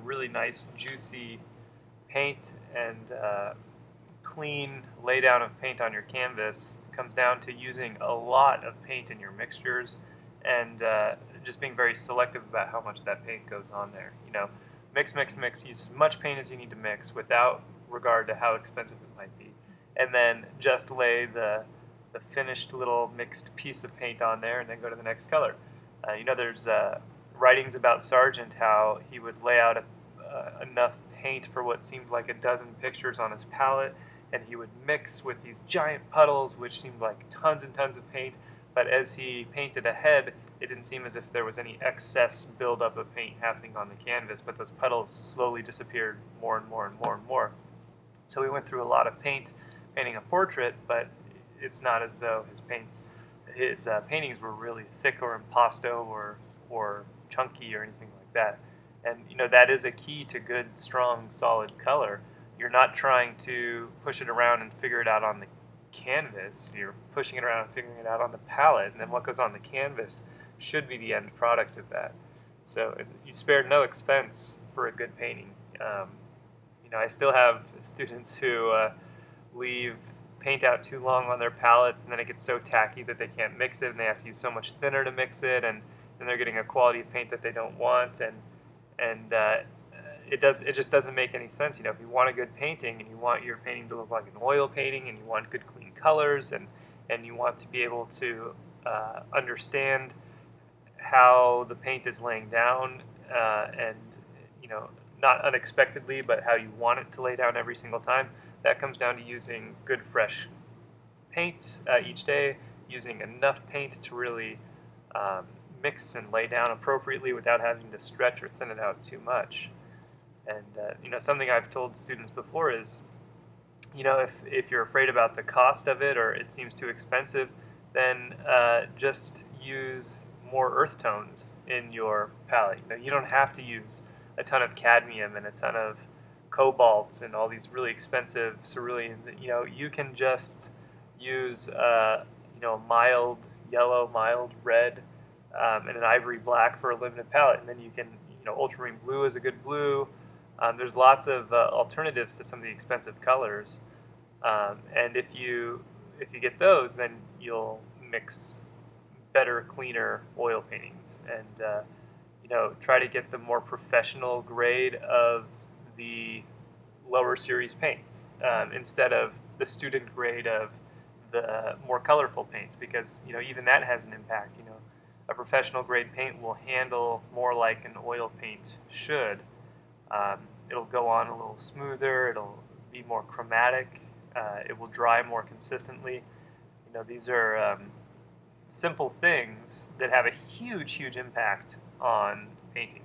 really nice juicy paint and clean laydown of paint on your canvas, comes down to using a lot of paint in your mixtures and just being very selective about how much of that paint goes on there. Mix, mix, mix. Use as much paint as you need to mix without regard to how expensive it might be, and then just lay the finished little mixed piece of paint on there, and then go to the next color. There's writings about Sargent, how he would lay out enough paint for what seemed like a dozen pictures on his palette, and he would mix with these giant puddles, which seemed like tons and tons of paint. But as he painted ahead, it didn't seem as if there was any excess buildup of paint happening on the canvas, but those puddles slowly disappeared more and more and more and more. So we went through a lot of paint painting a portrait, but it's not as though his paintings were really thick or impasto or chunky or anything like that. And that is a key to good, strong, solid color. You're not trying to push it around and figure it out on the canvas. You're pushing it around and figuring it out on the palette, and then what goes on the canvas should be the end product of that. So you spared no expense for a good painting. I still have students who leave paint out too long on their palettes, and then it gets so tacky that they can't mix it, and they have to use so much thinner to mix it, and then they're getting a quality of paint that they don't want, and it just doesn't make any sense. If you want a good painting and you want your painting to look like an oil painting, and you want good clean colors, and you want to be able to understand how the paint is laying down, and not unexpectedly, but how you want it to lay down every single time, that comes down to using good fresh paint each day, using enough paint to really mix and lay down appropriately without having to stretch or thin it out too much. And something I've told students before is, if you're afraid about the cost of it or it seems too expensive, then just use more earth tones in your palette. You don't have to use a ton of cadmium and a ton of cobalt and all these really expensive ceruleans. You can just use a mild yellow, mild red, and an ivory black for a limited palette, and then you can, ultramarine blue is a good blue. There's lots of alternatives to some of the expensive colors, and if you get those, then you'll mix better, cleaner oil paintings, and try to get the more professional grade of the lower series paints instead of the student grade of the more colorful paints, because even that has an impact. A professional grade paint will handle more like an oil paint should. It'll go on a little smoother, it'll be more chromatic, it will dry more consistently. These are simple things that have a huge, huge impact on painting.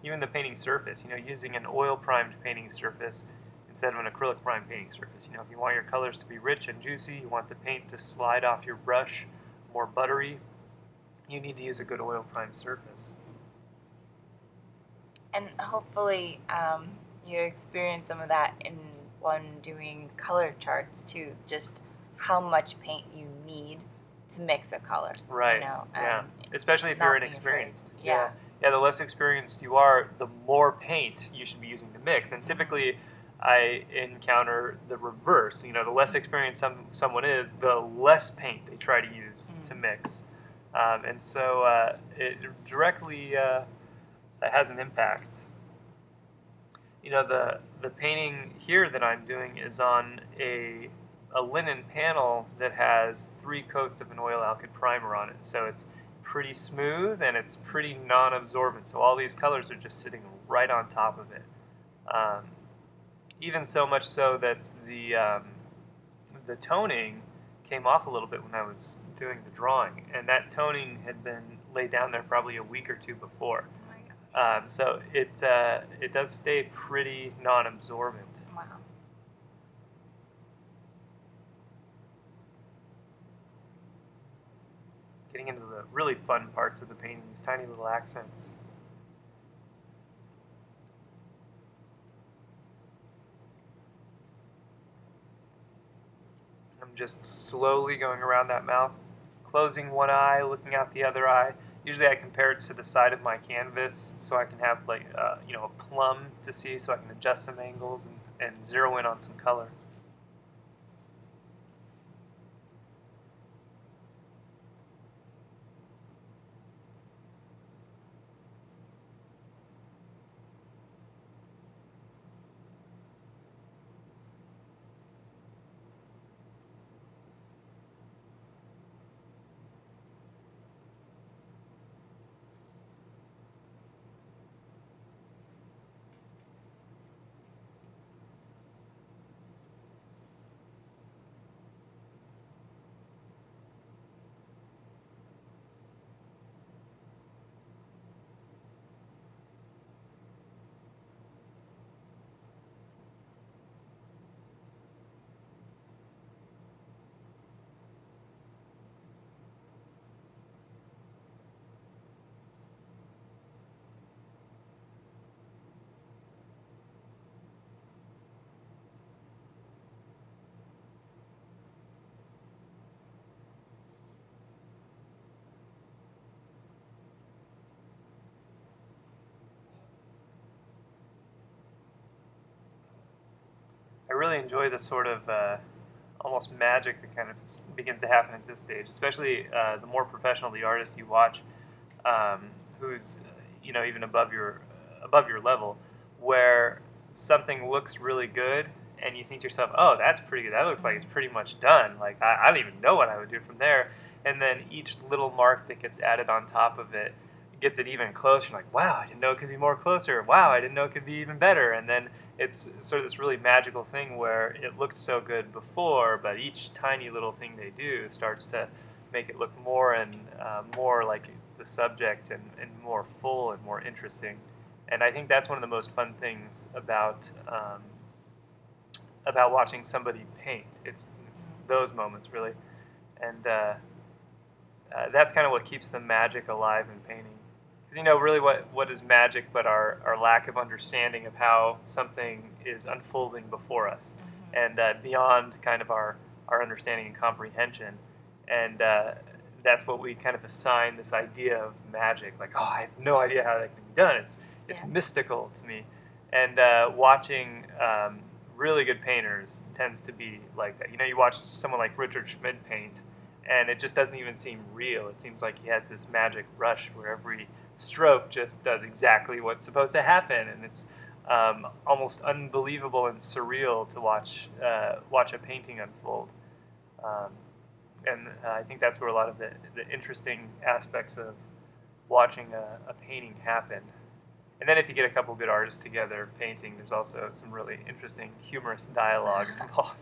Even the painting surface, using an oil primed painting surface instead of an acrylic primed painting surface. If you want your colors to be rich and juicy, you want the paint to slide off your brush more buttery, you need to use a good oil primed surface. And hopefully you experience some of that when doing color charts too, just how much paint you need to mix a color. Right. Yeah. Especially if you're inexperienced. Yeah. Yeah. The less experienced you are, the more paint you should be using to mix. And typically, I encounter the reverse. The less experienced someone is, the less paint they try to use to mix. And so it directly has an impact. The painting here that I'm doing is on a linen panel that has 3 coats of an oil alkyd primer on it. So it's pretty smooth and it's pretty non-absorbent. So all these colors are just sitting right on top of it. Even so much so that the toning came off a little bit when I was doing the drawing, and that toning had been laid down there probably a week or two before. Oh my gosh. So it does stay pretty non-absorbent. Wow. Getting into the really fun parts of the painting, these tiny little accents. I'm just slowly going around that mouth, closing one eye, looking out the other eye, Usually I compare it to the side of my canvas so I can have like a plumb to see, so I can adjust some angles and zero in on some color. I really enjoy the sort of almost magic that kind of begins to happen at this stage, especially the more professional the artist you watch, who's even above your level, where something looks really good and you think to yourself, oh, that's pretty good. That looks like it's pretty much done. Like I don't even know what I would do from there. And then each little mark that gets added on top of it gets it even closer. You're like, wow, I didn't know it could be more closer. Wow, I didn't know it could be even better. And then it's sort of this really magical thing where it looked so good before, but each tiny little thing they do starts to make it look more and more like the subject and more full and more interesting. And I think that's one of the most fun things about watching somebody paint. It's those moments really, and that's kind of what keeps the magic alive in painting. Because really, what is magic but our lack of understanding of how something is unfolding before us, and beyond kind of our understanding and comprehension, and that's what we kind of assign this idea of magic. Like, oh, I have no idea how that can be done. It's Yeah. mystical to me, and watching really good painters tends to be like that. You watch someone like Richard Schmid paint, and it just doesn't even seem real. It seems like he has this magic rush where every stroke just does exactly what's supposed to happen, and it's almost unbelievable and surreal to watch a painting unfold. Um, and I think that's where a lot of the interesting aspects of watching a painting happen. And then if you get a couple good artists together painting, there's also some really interesting, humorous dialogue involved.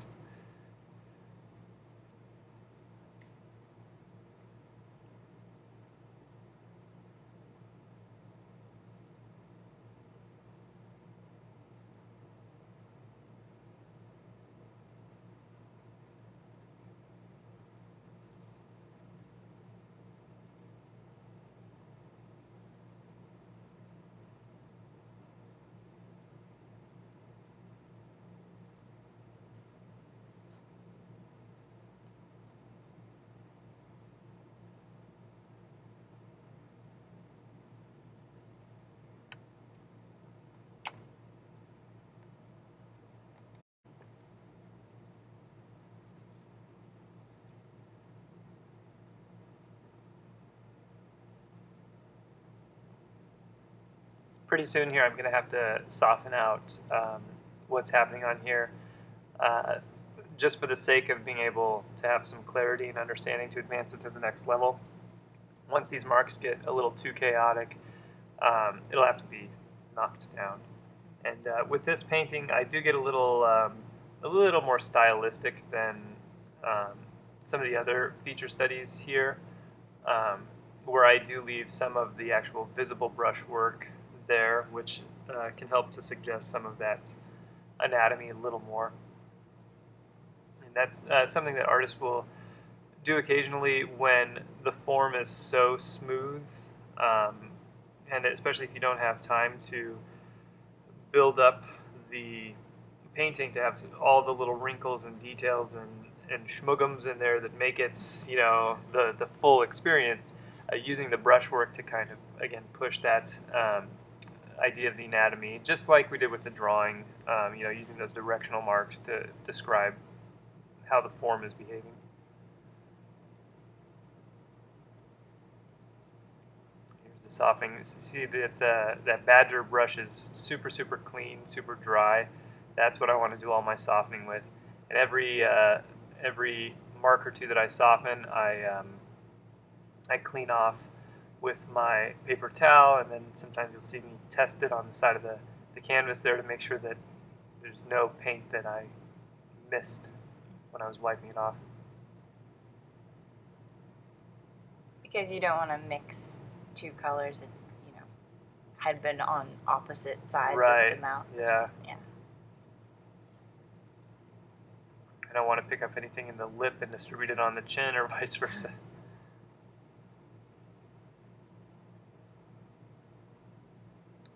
Pretty soon here, I'm going to have to soften out what's happening on here, uh, just for the sake of being able to have some clarity and understanding to advance it to the next level. Once these marks get a little too chaotic, it'll have to be knocked down. And with this painting, I do get a little more stylistic than um, some of the other feature studies here, um, where I do leave some of the actual visible brush work there, which can help to suggest some of that anatomy a little more. And that's something that artists will do occasionally when the form is so smooth, um, and especially if you don't have time to build up the painting to have all the little wrinkles and details and schmugums in there that make it, the full experience. using the brushwork to kind of, again, push that idea of the anatomy, just like we did with the drawing, using those directional marks to describe how the form is behaving. Here's the softening. You see that that Badger brush is super, super clean, super dry. That's what I want to do all my softening with. And every mark or two that I soften, I clean off with my paper towel, and then sometimes you'll see me test it on the side of the canvas there to make sure that there's no paint that I missed when I was wiping it off. Because you don't want to mix two colors that, had been on opposite sides of the mouth. Yeah. Yeah. I don't want to pick up anything in the lip and distribute it on the chin or vice versa.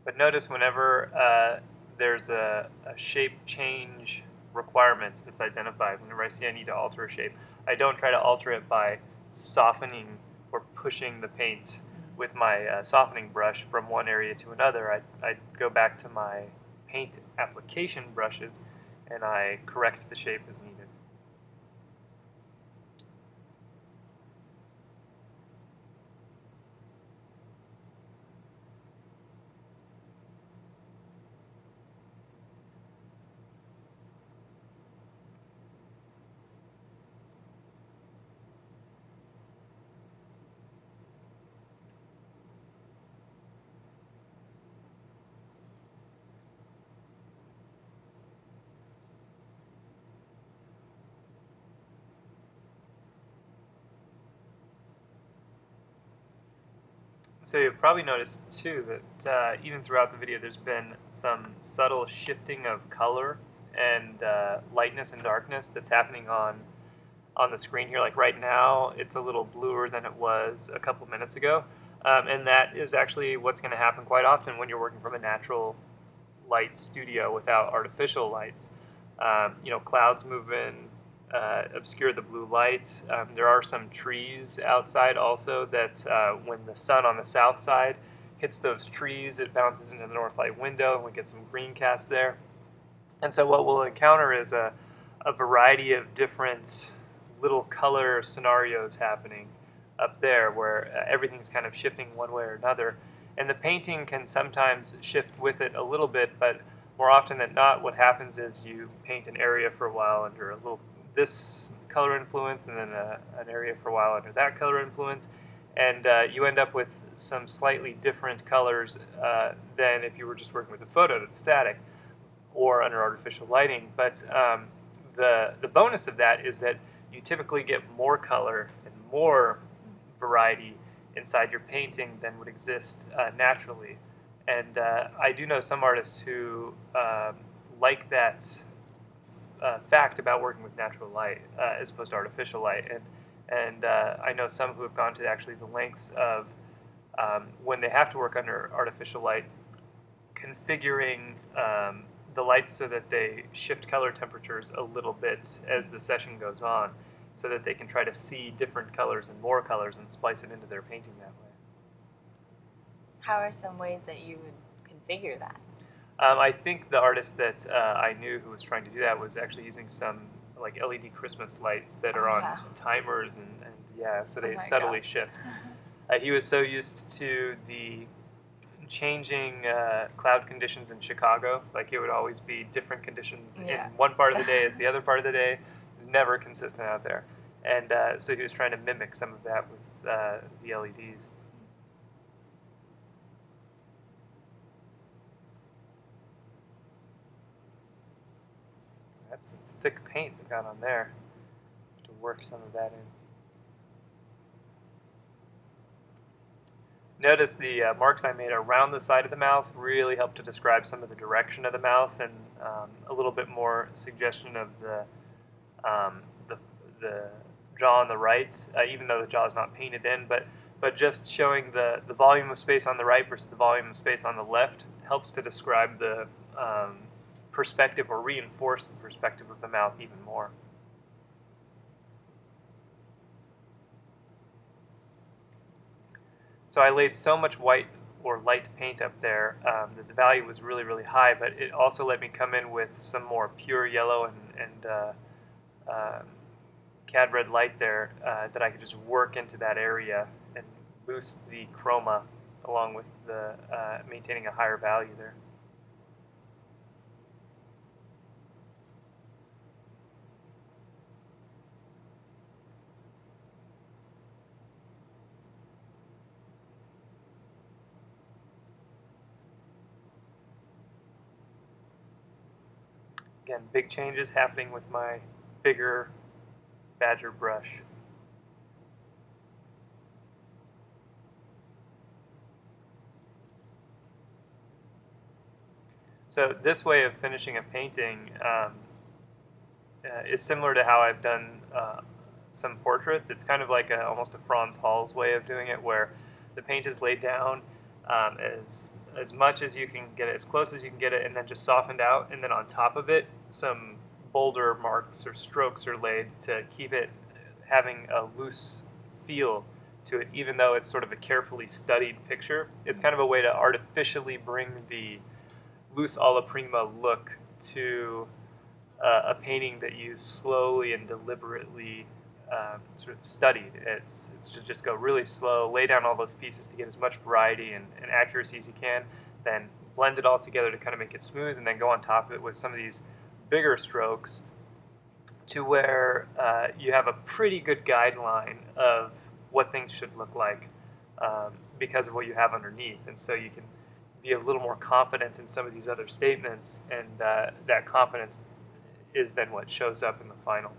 But notice whenever there's a shape change requirement that's identified, whenever I see I need to alter a shape, I don't try to alter it by softening or pushing the paint with my softening brush from one area to another. I go back to my paint application brushes and I correct the shape as needed. So you've probably noticed too that even throughout the video there's been some subtle shifting of color and lightness and darkness that's happening on the screen here. Like right now it's a little bluer than it was a couple minutes ago, and that is actually what's going to happen quite often when you're working from a natural light studio without artificial lights. Clouds move in, obscure the blue light. There are some trees outside also that when the sun on the south side hits those trees, it bounces into the north light window and we get some green cast there. And so what we'll encounter is a variety of different little color scenarios happening up there where everything's kind of shifting one way or another. And the painting can sometimes shift with it a little bit, but more often than not, what happens is you paint an area for a while under a little this color influence, and then an area for a while under that color influence, and you end up with some slightly different colors than if you were just working with a photo that's static or under artificial lighting. But the bonus of that is that you typically get more color and more variety inside your painting than would exist naturally. And I do know some artists who like that fact about working with natural light as opposed to artificial light. And I know some who have gone to actually the lengths of, when they have to work under artificial light, configuring the lights so that they shift color temperatures a little bit as the session goes on, so that they can try to see different colors and more colors and splice it into their painting that way. How are some ways that you would configure that? I think the artist that I knew who was trying to do that was actually using some like LED Christmas lights that are on timers, and yeah, so they subtly shift. He was so used to the changing cloud conditions in Chicago. Like it would always be different conditions in one part of the day as the other part of the day. It was never consistent out there. And so he was trying to mimic some of that with the LEDs. That's some thick paint that got on there. Have to work some of that in. Notice the marks I made around the side of the mouth really help to describe some of the direction of the mouth and a little bit more suggestion of the jaw on the right, even though the jaw is not painted in, but just showing the volume of space on the right versus the volume of space on the left helps to describe the perspective or reinforce the perspective of the mouth even more. So I laid so much white or light paint up there that the value was really, really high, but it also let me come in with some more pure yellow and cad red light there that I could just work into that area and boost the chroma along with the maintaining a higher value there. Again, big changes happening with my bigger Badger brush. So this way of finishing a painting is similar to how I've done some portraits. It's kind of like almost a Franz Hals way of doing it, where the paint is laid down as much as you can get it, as close as you can get it, and then just softened out. And then on top of it, some bolder marks or strokes are laid to keep it having a loose feel to it, even though it's sort of a carefully studied picture. It's kind of a way to artificially bring the loose alla prima look to a painting that you slowly and deliberately sort of studied. It's to just go really slow, lay down all those pieces to get as much variety and accuracy as you can, then blend it all together to kind of make it smooth, and then go on top of it with some of these bigger strokes to where you have a pretty good guideline of what things should look like because of what you have underneath. And so you can be a little more confident in some of these other statements, and that confidence is then what shows up in the final.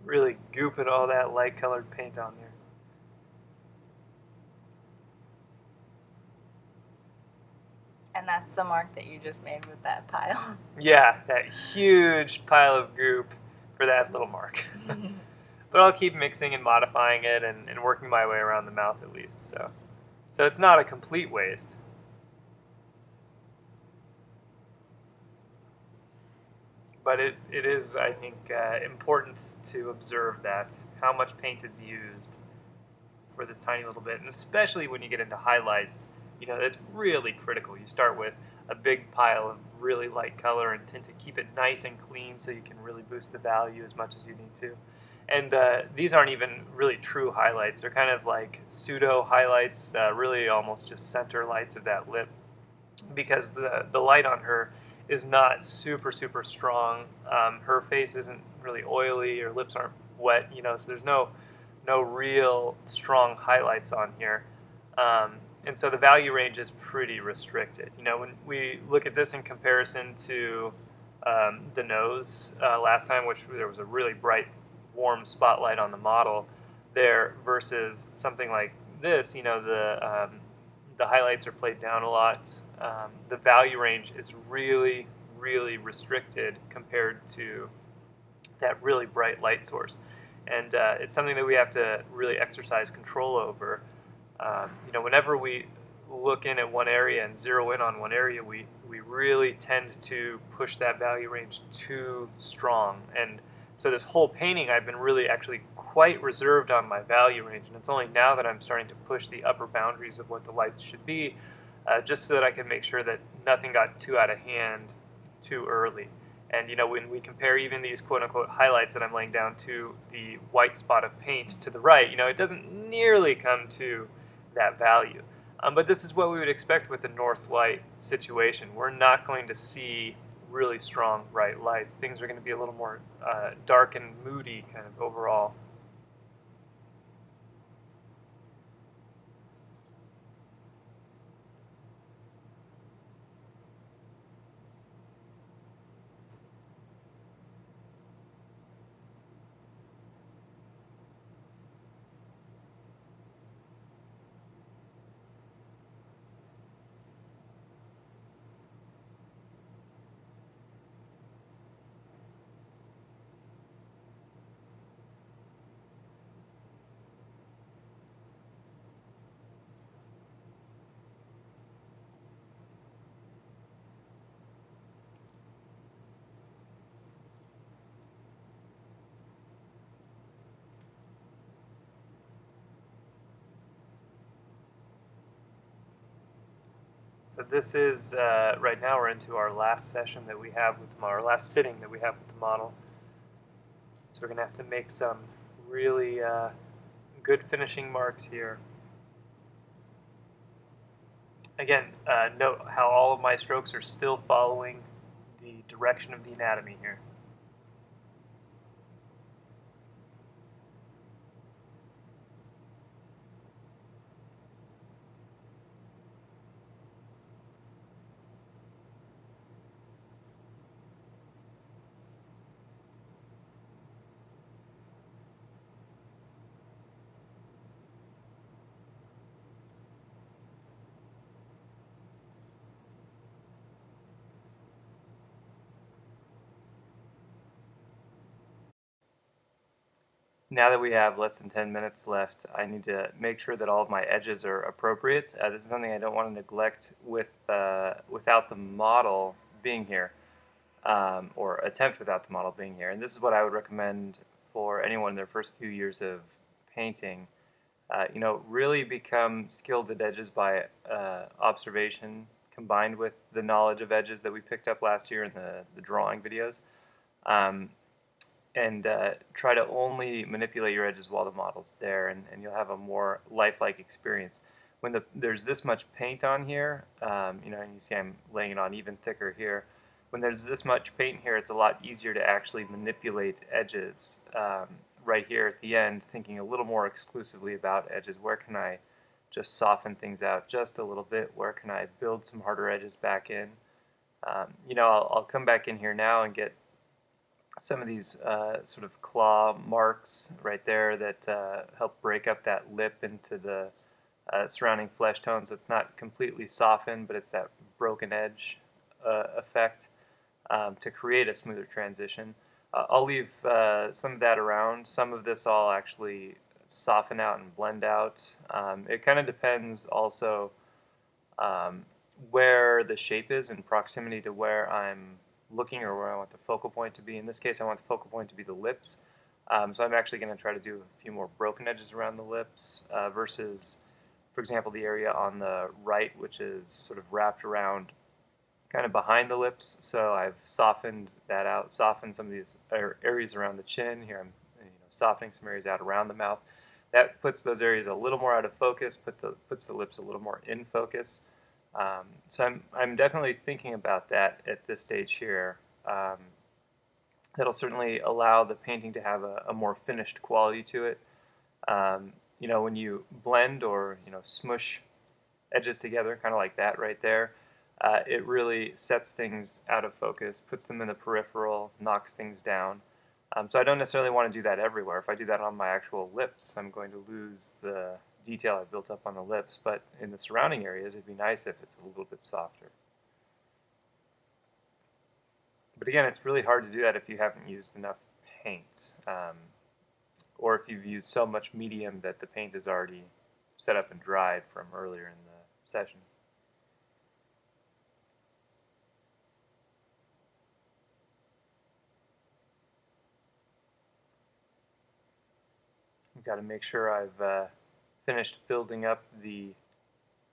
Really gooping all that light colored paint on there. And that's the mark that you just made with that pile. Yeah, that huge pile of goop for that little mark. But I'll keep mixing and modifying it and working my way around the mouth at least. So it's not a complete waste. But it is, I think, important to observe that, how much paint is used for this tiny little bit. And especially when you get into highlights, you know, that's really critical. You start with a big pile of really light color and tend to keep it nice and clean so you can really boost the value as much as you need to. And these aren't even really true highlights. They're kind of like pseudo highlights, really almost just center lights of that lip, because the light on her is not super, super strong. Her face isn't really oily, her lips aren't wet, you know, so there's no real strong highlights on here. And so the value range is pretty restricted. You know, when we look at this in comparison to the nose last time, which there was a really bright, warm spotlight on the model there, versus something like this, you know, the highlights are played down a lot. The value range is really, really restricted compared to that really bright light source. And it's something that we have to really exercise control over. You know, whenever we look in at one area and zero in on one area, we really tend to push that value range too strong. And so this whole painting, I've been really actually quite reserved on my value range, and it's only now that I'm starting to push the upper boundaries of what the lights should be, just so that I can make sure that nothing got too out of hand too early. And you know, when we compare even these quote-unquote highlights that I'm laying down to the white spot of paint to the right, you know, it doesn't nearly come to that value. But this is what we would expect with the north light situation. We're not going to see really strong bright lights. Things are going to be a little more dark and moody kind of overall. So this is, right now we're into our last session that we have with the model, our last sitting that we have with the model. So we're going to have to make some really good finishing marks here. Again, note how all of my strokes are still following the direction of the anatomy here. Now that we have less than 10 minutes left, I need to make sure that all of my edges are appropriate. This is something I don't want to neglect without the model being here, or attempt without the model being here. And this is what I would recommend for anyone in their first few years of painting. Really become skilled at edges by observation combined with the knowledge of edges that we picked up last year in the drawing videos. Um, and try to only manipulate your edges while the model's there, and you'll have a more lifelike experience. When there's this much paint on here, and you see I'm laying it on even thicker here. When there's this much paint here, it's a lot easier to actually manipulate edges. Right here at the end, thinking a little more exclusively about edges. Where can I just soften things out just a little bit? Where can I build some harder edges back in? I'll come back in here now and get some of these sort of claw marks right there that help break up that lip into the surrounding flesh tone, so it's not completely softened, but it's that broken edge effect to create a smoother transition. I'll leave some of that around. Some of this I'll actually soften out and blend out. It kind of depends also um, where the shape is in proximity to where I'm looking or where I want the focal point to be. In this case, I want the focal point to be the lips. So I'm actually going to try to do a few more broken edges around the lips versus, for example, the area on the right, which is sort of wrapped around kind of behind the lips. So I've softened that out, softened some of these areas around the chin. Here I'm softening some areas out around the mouth. That puts those areas a little more out of focus, puts the lips a little more in focus. So I'm definitely thinking about that at this stage here. That'll certainly allow the painting to have a more finished quality to it. When you blend or smush edges together, kind of like that right there, it really sets things out of focus, puts them in the peripheral, knocks things down. So I don't necessarily want to do that everywhere. If I do that on my actual lips, I'm going to lose the detail I've built up on the lips. But in the surrounding areas, it'd be nice if it's a little bit softer. But again, it's really hard to do that if you haven't used enough paint, or if you've used so much medium that the paint is already set up and dried from earlier in the session. I've got to make sure I've finished building up the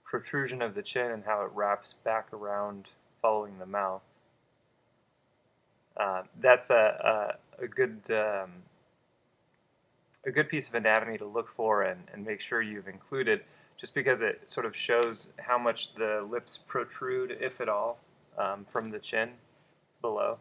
protrusion of the chin and how it wraps back around following the mouth. That's a good piece of anatomy to look for and make sure you've included, just because it sort of shows how much the lips protrude, if at all, from the chin below.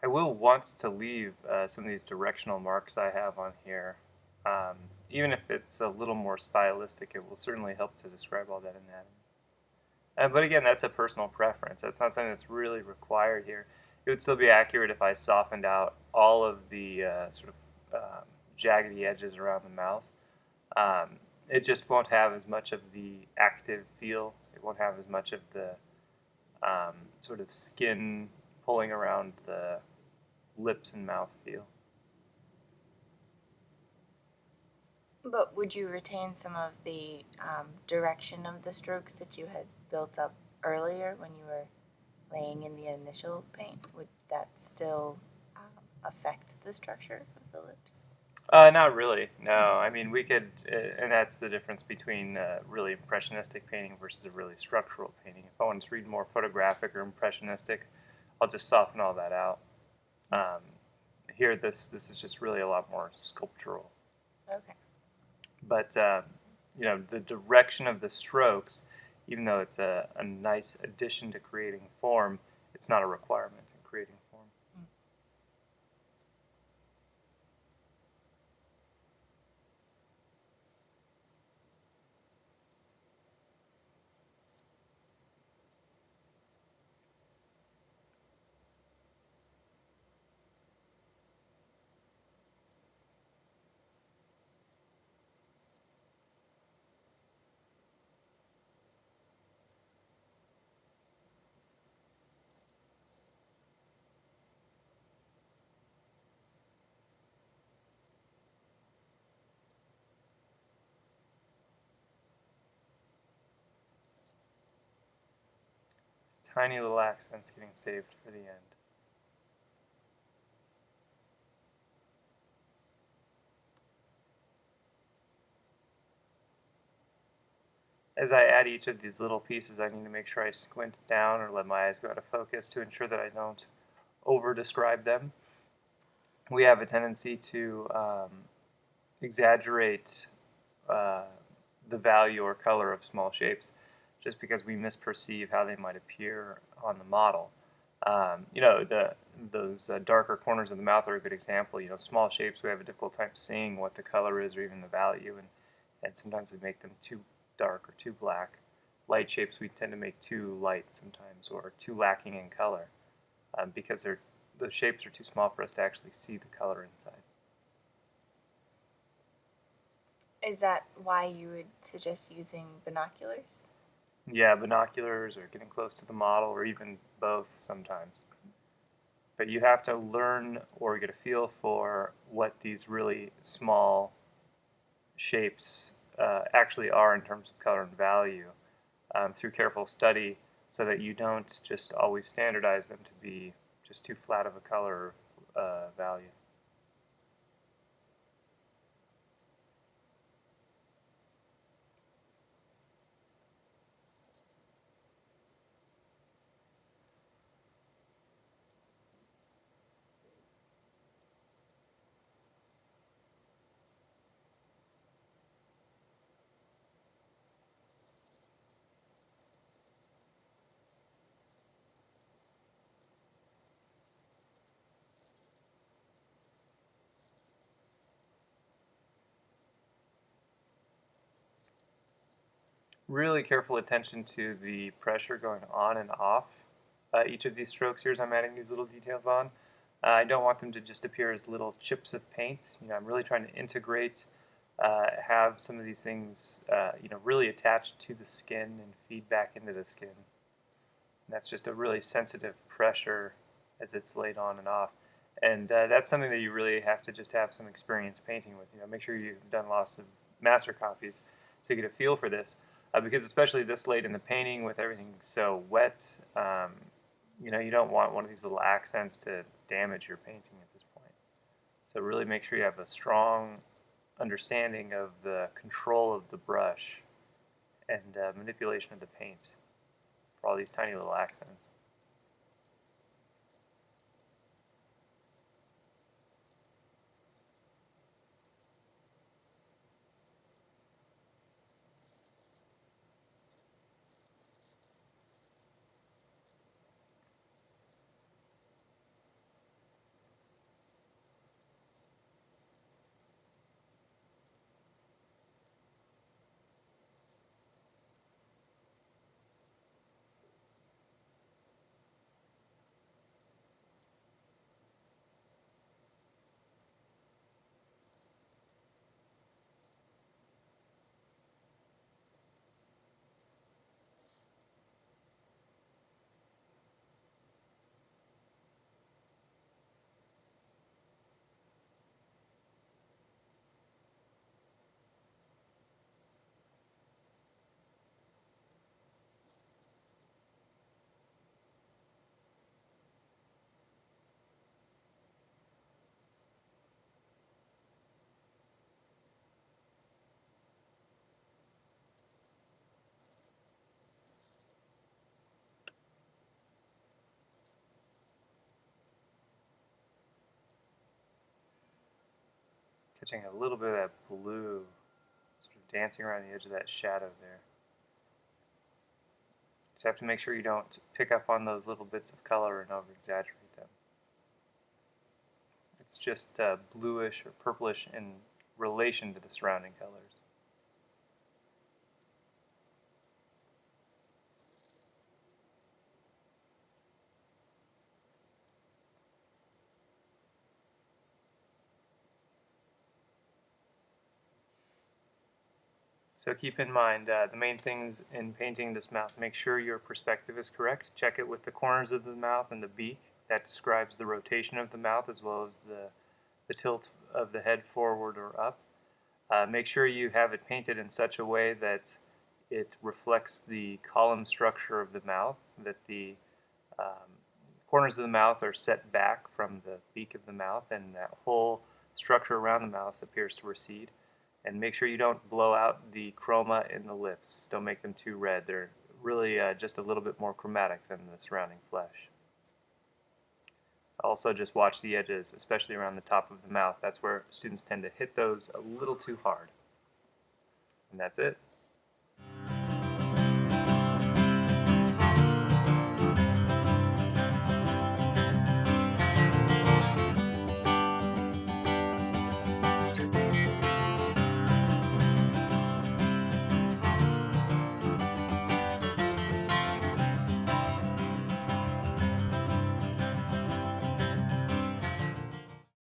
I will want to leave some of these directional marks I have on here. Um, Even if it's a little more stylistic, it will certainly help to describe all that anatomy. But again, that's a personal preference. That's not something that's really required here. It would still be accurate if I softened out all of the sort of jaggedy edges around the mouth. Um, it just won't have as much of the active feel. It won't have as much of the sort of skin pulling around the lips and mouth feel. But would you retain some of the direction of the strokes that you had built up earlier when you were laying in the initial paint? Would that still affect the structure of the lips? Not really. No, I mean we could, and that's the difference between really impressionistic painting versus a really structural painting. If I want to read more photographic or impressionistic, I'll just soften all that out. Um, Here, this is just really a lot more sculptural. Okay. But the direction of the strokes, even though it's a nice addition to creating form, it's not a requirement in creating form. Mm. It's tiny little accents getting saved for the end. As I add each of these little pieces, I need to make sure I squint down or let my eyes go out of focus to ensure that I don't over-describe them. We have a tendency to exaggerate uh, the value or color of small shapes just because we misperceive how they might appear on the model. Those darker corners of the mouth are a good example. Small shapes, we have a difficult time seeing what the color is or even the value, and sometimes we make them too dark or too black. Light shapes we tend to make too light sometimes or too lacking in color because the shapes are too small for us to actually see the color inside. Is that why you would suggest using binoculars? Yeah, binoculars or getting close to the model or even both sometimes. But you have to learn or get a feel for what these really small shapes actually are in terms of color and value through careful study so that you don't just always standardize them to be just too flat of a color value. Really careful attention to the pressure going on and off each of these strokes here as I'm adding these little details on. I don't want them to just appear as little chips of paint. I'm really trying to integrate, have some of these things, really attached to the skin and feed back into the skin. And that's just a really sensitive pressure as it's laid on and off. And that's something that you really have to just have some experience painting with. Make sure you've done lots of master copies so you get a feel for this. Because especially this late in the painting with everything so wet, you don't want one of these little accents to damage your painting at this point. So really make sure you have a strong understanding of the control of the brush and manipulation of the paint for all these tiny little accents. Catching a little bit of that blue, sort of dancing around the edge of that shadow there. Just have to make sure you don't pick up on those little bits of color and over-exaggerate them. It's just bluish or purplish in relation to the surrounding colors. So keep in mind the main things in painting this mouth. Make sure your perspective is correct. Check it with the corners of the mouth and the beak. That describes the rotation of the mouth as well as the tilt of the head forward or up. Make sure you have it painted in such a way that it reflects the column structure of the mouth, that the um, corners of the mouth are set back from the beak of the mouth, and that whole structure around the mouth appears to recede. And make sure you don't blow out the chroma in the lips. Don't make them too red. They're really just a little bit more chromatic than the surrounding flesh. Also just watch the edges, especially around the top of the mouth. That's where students tend to hit those a little too hard. And that's it.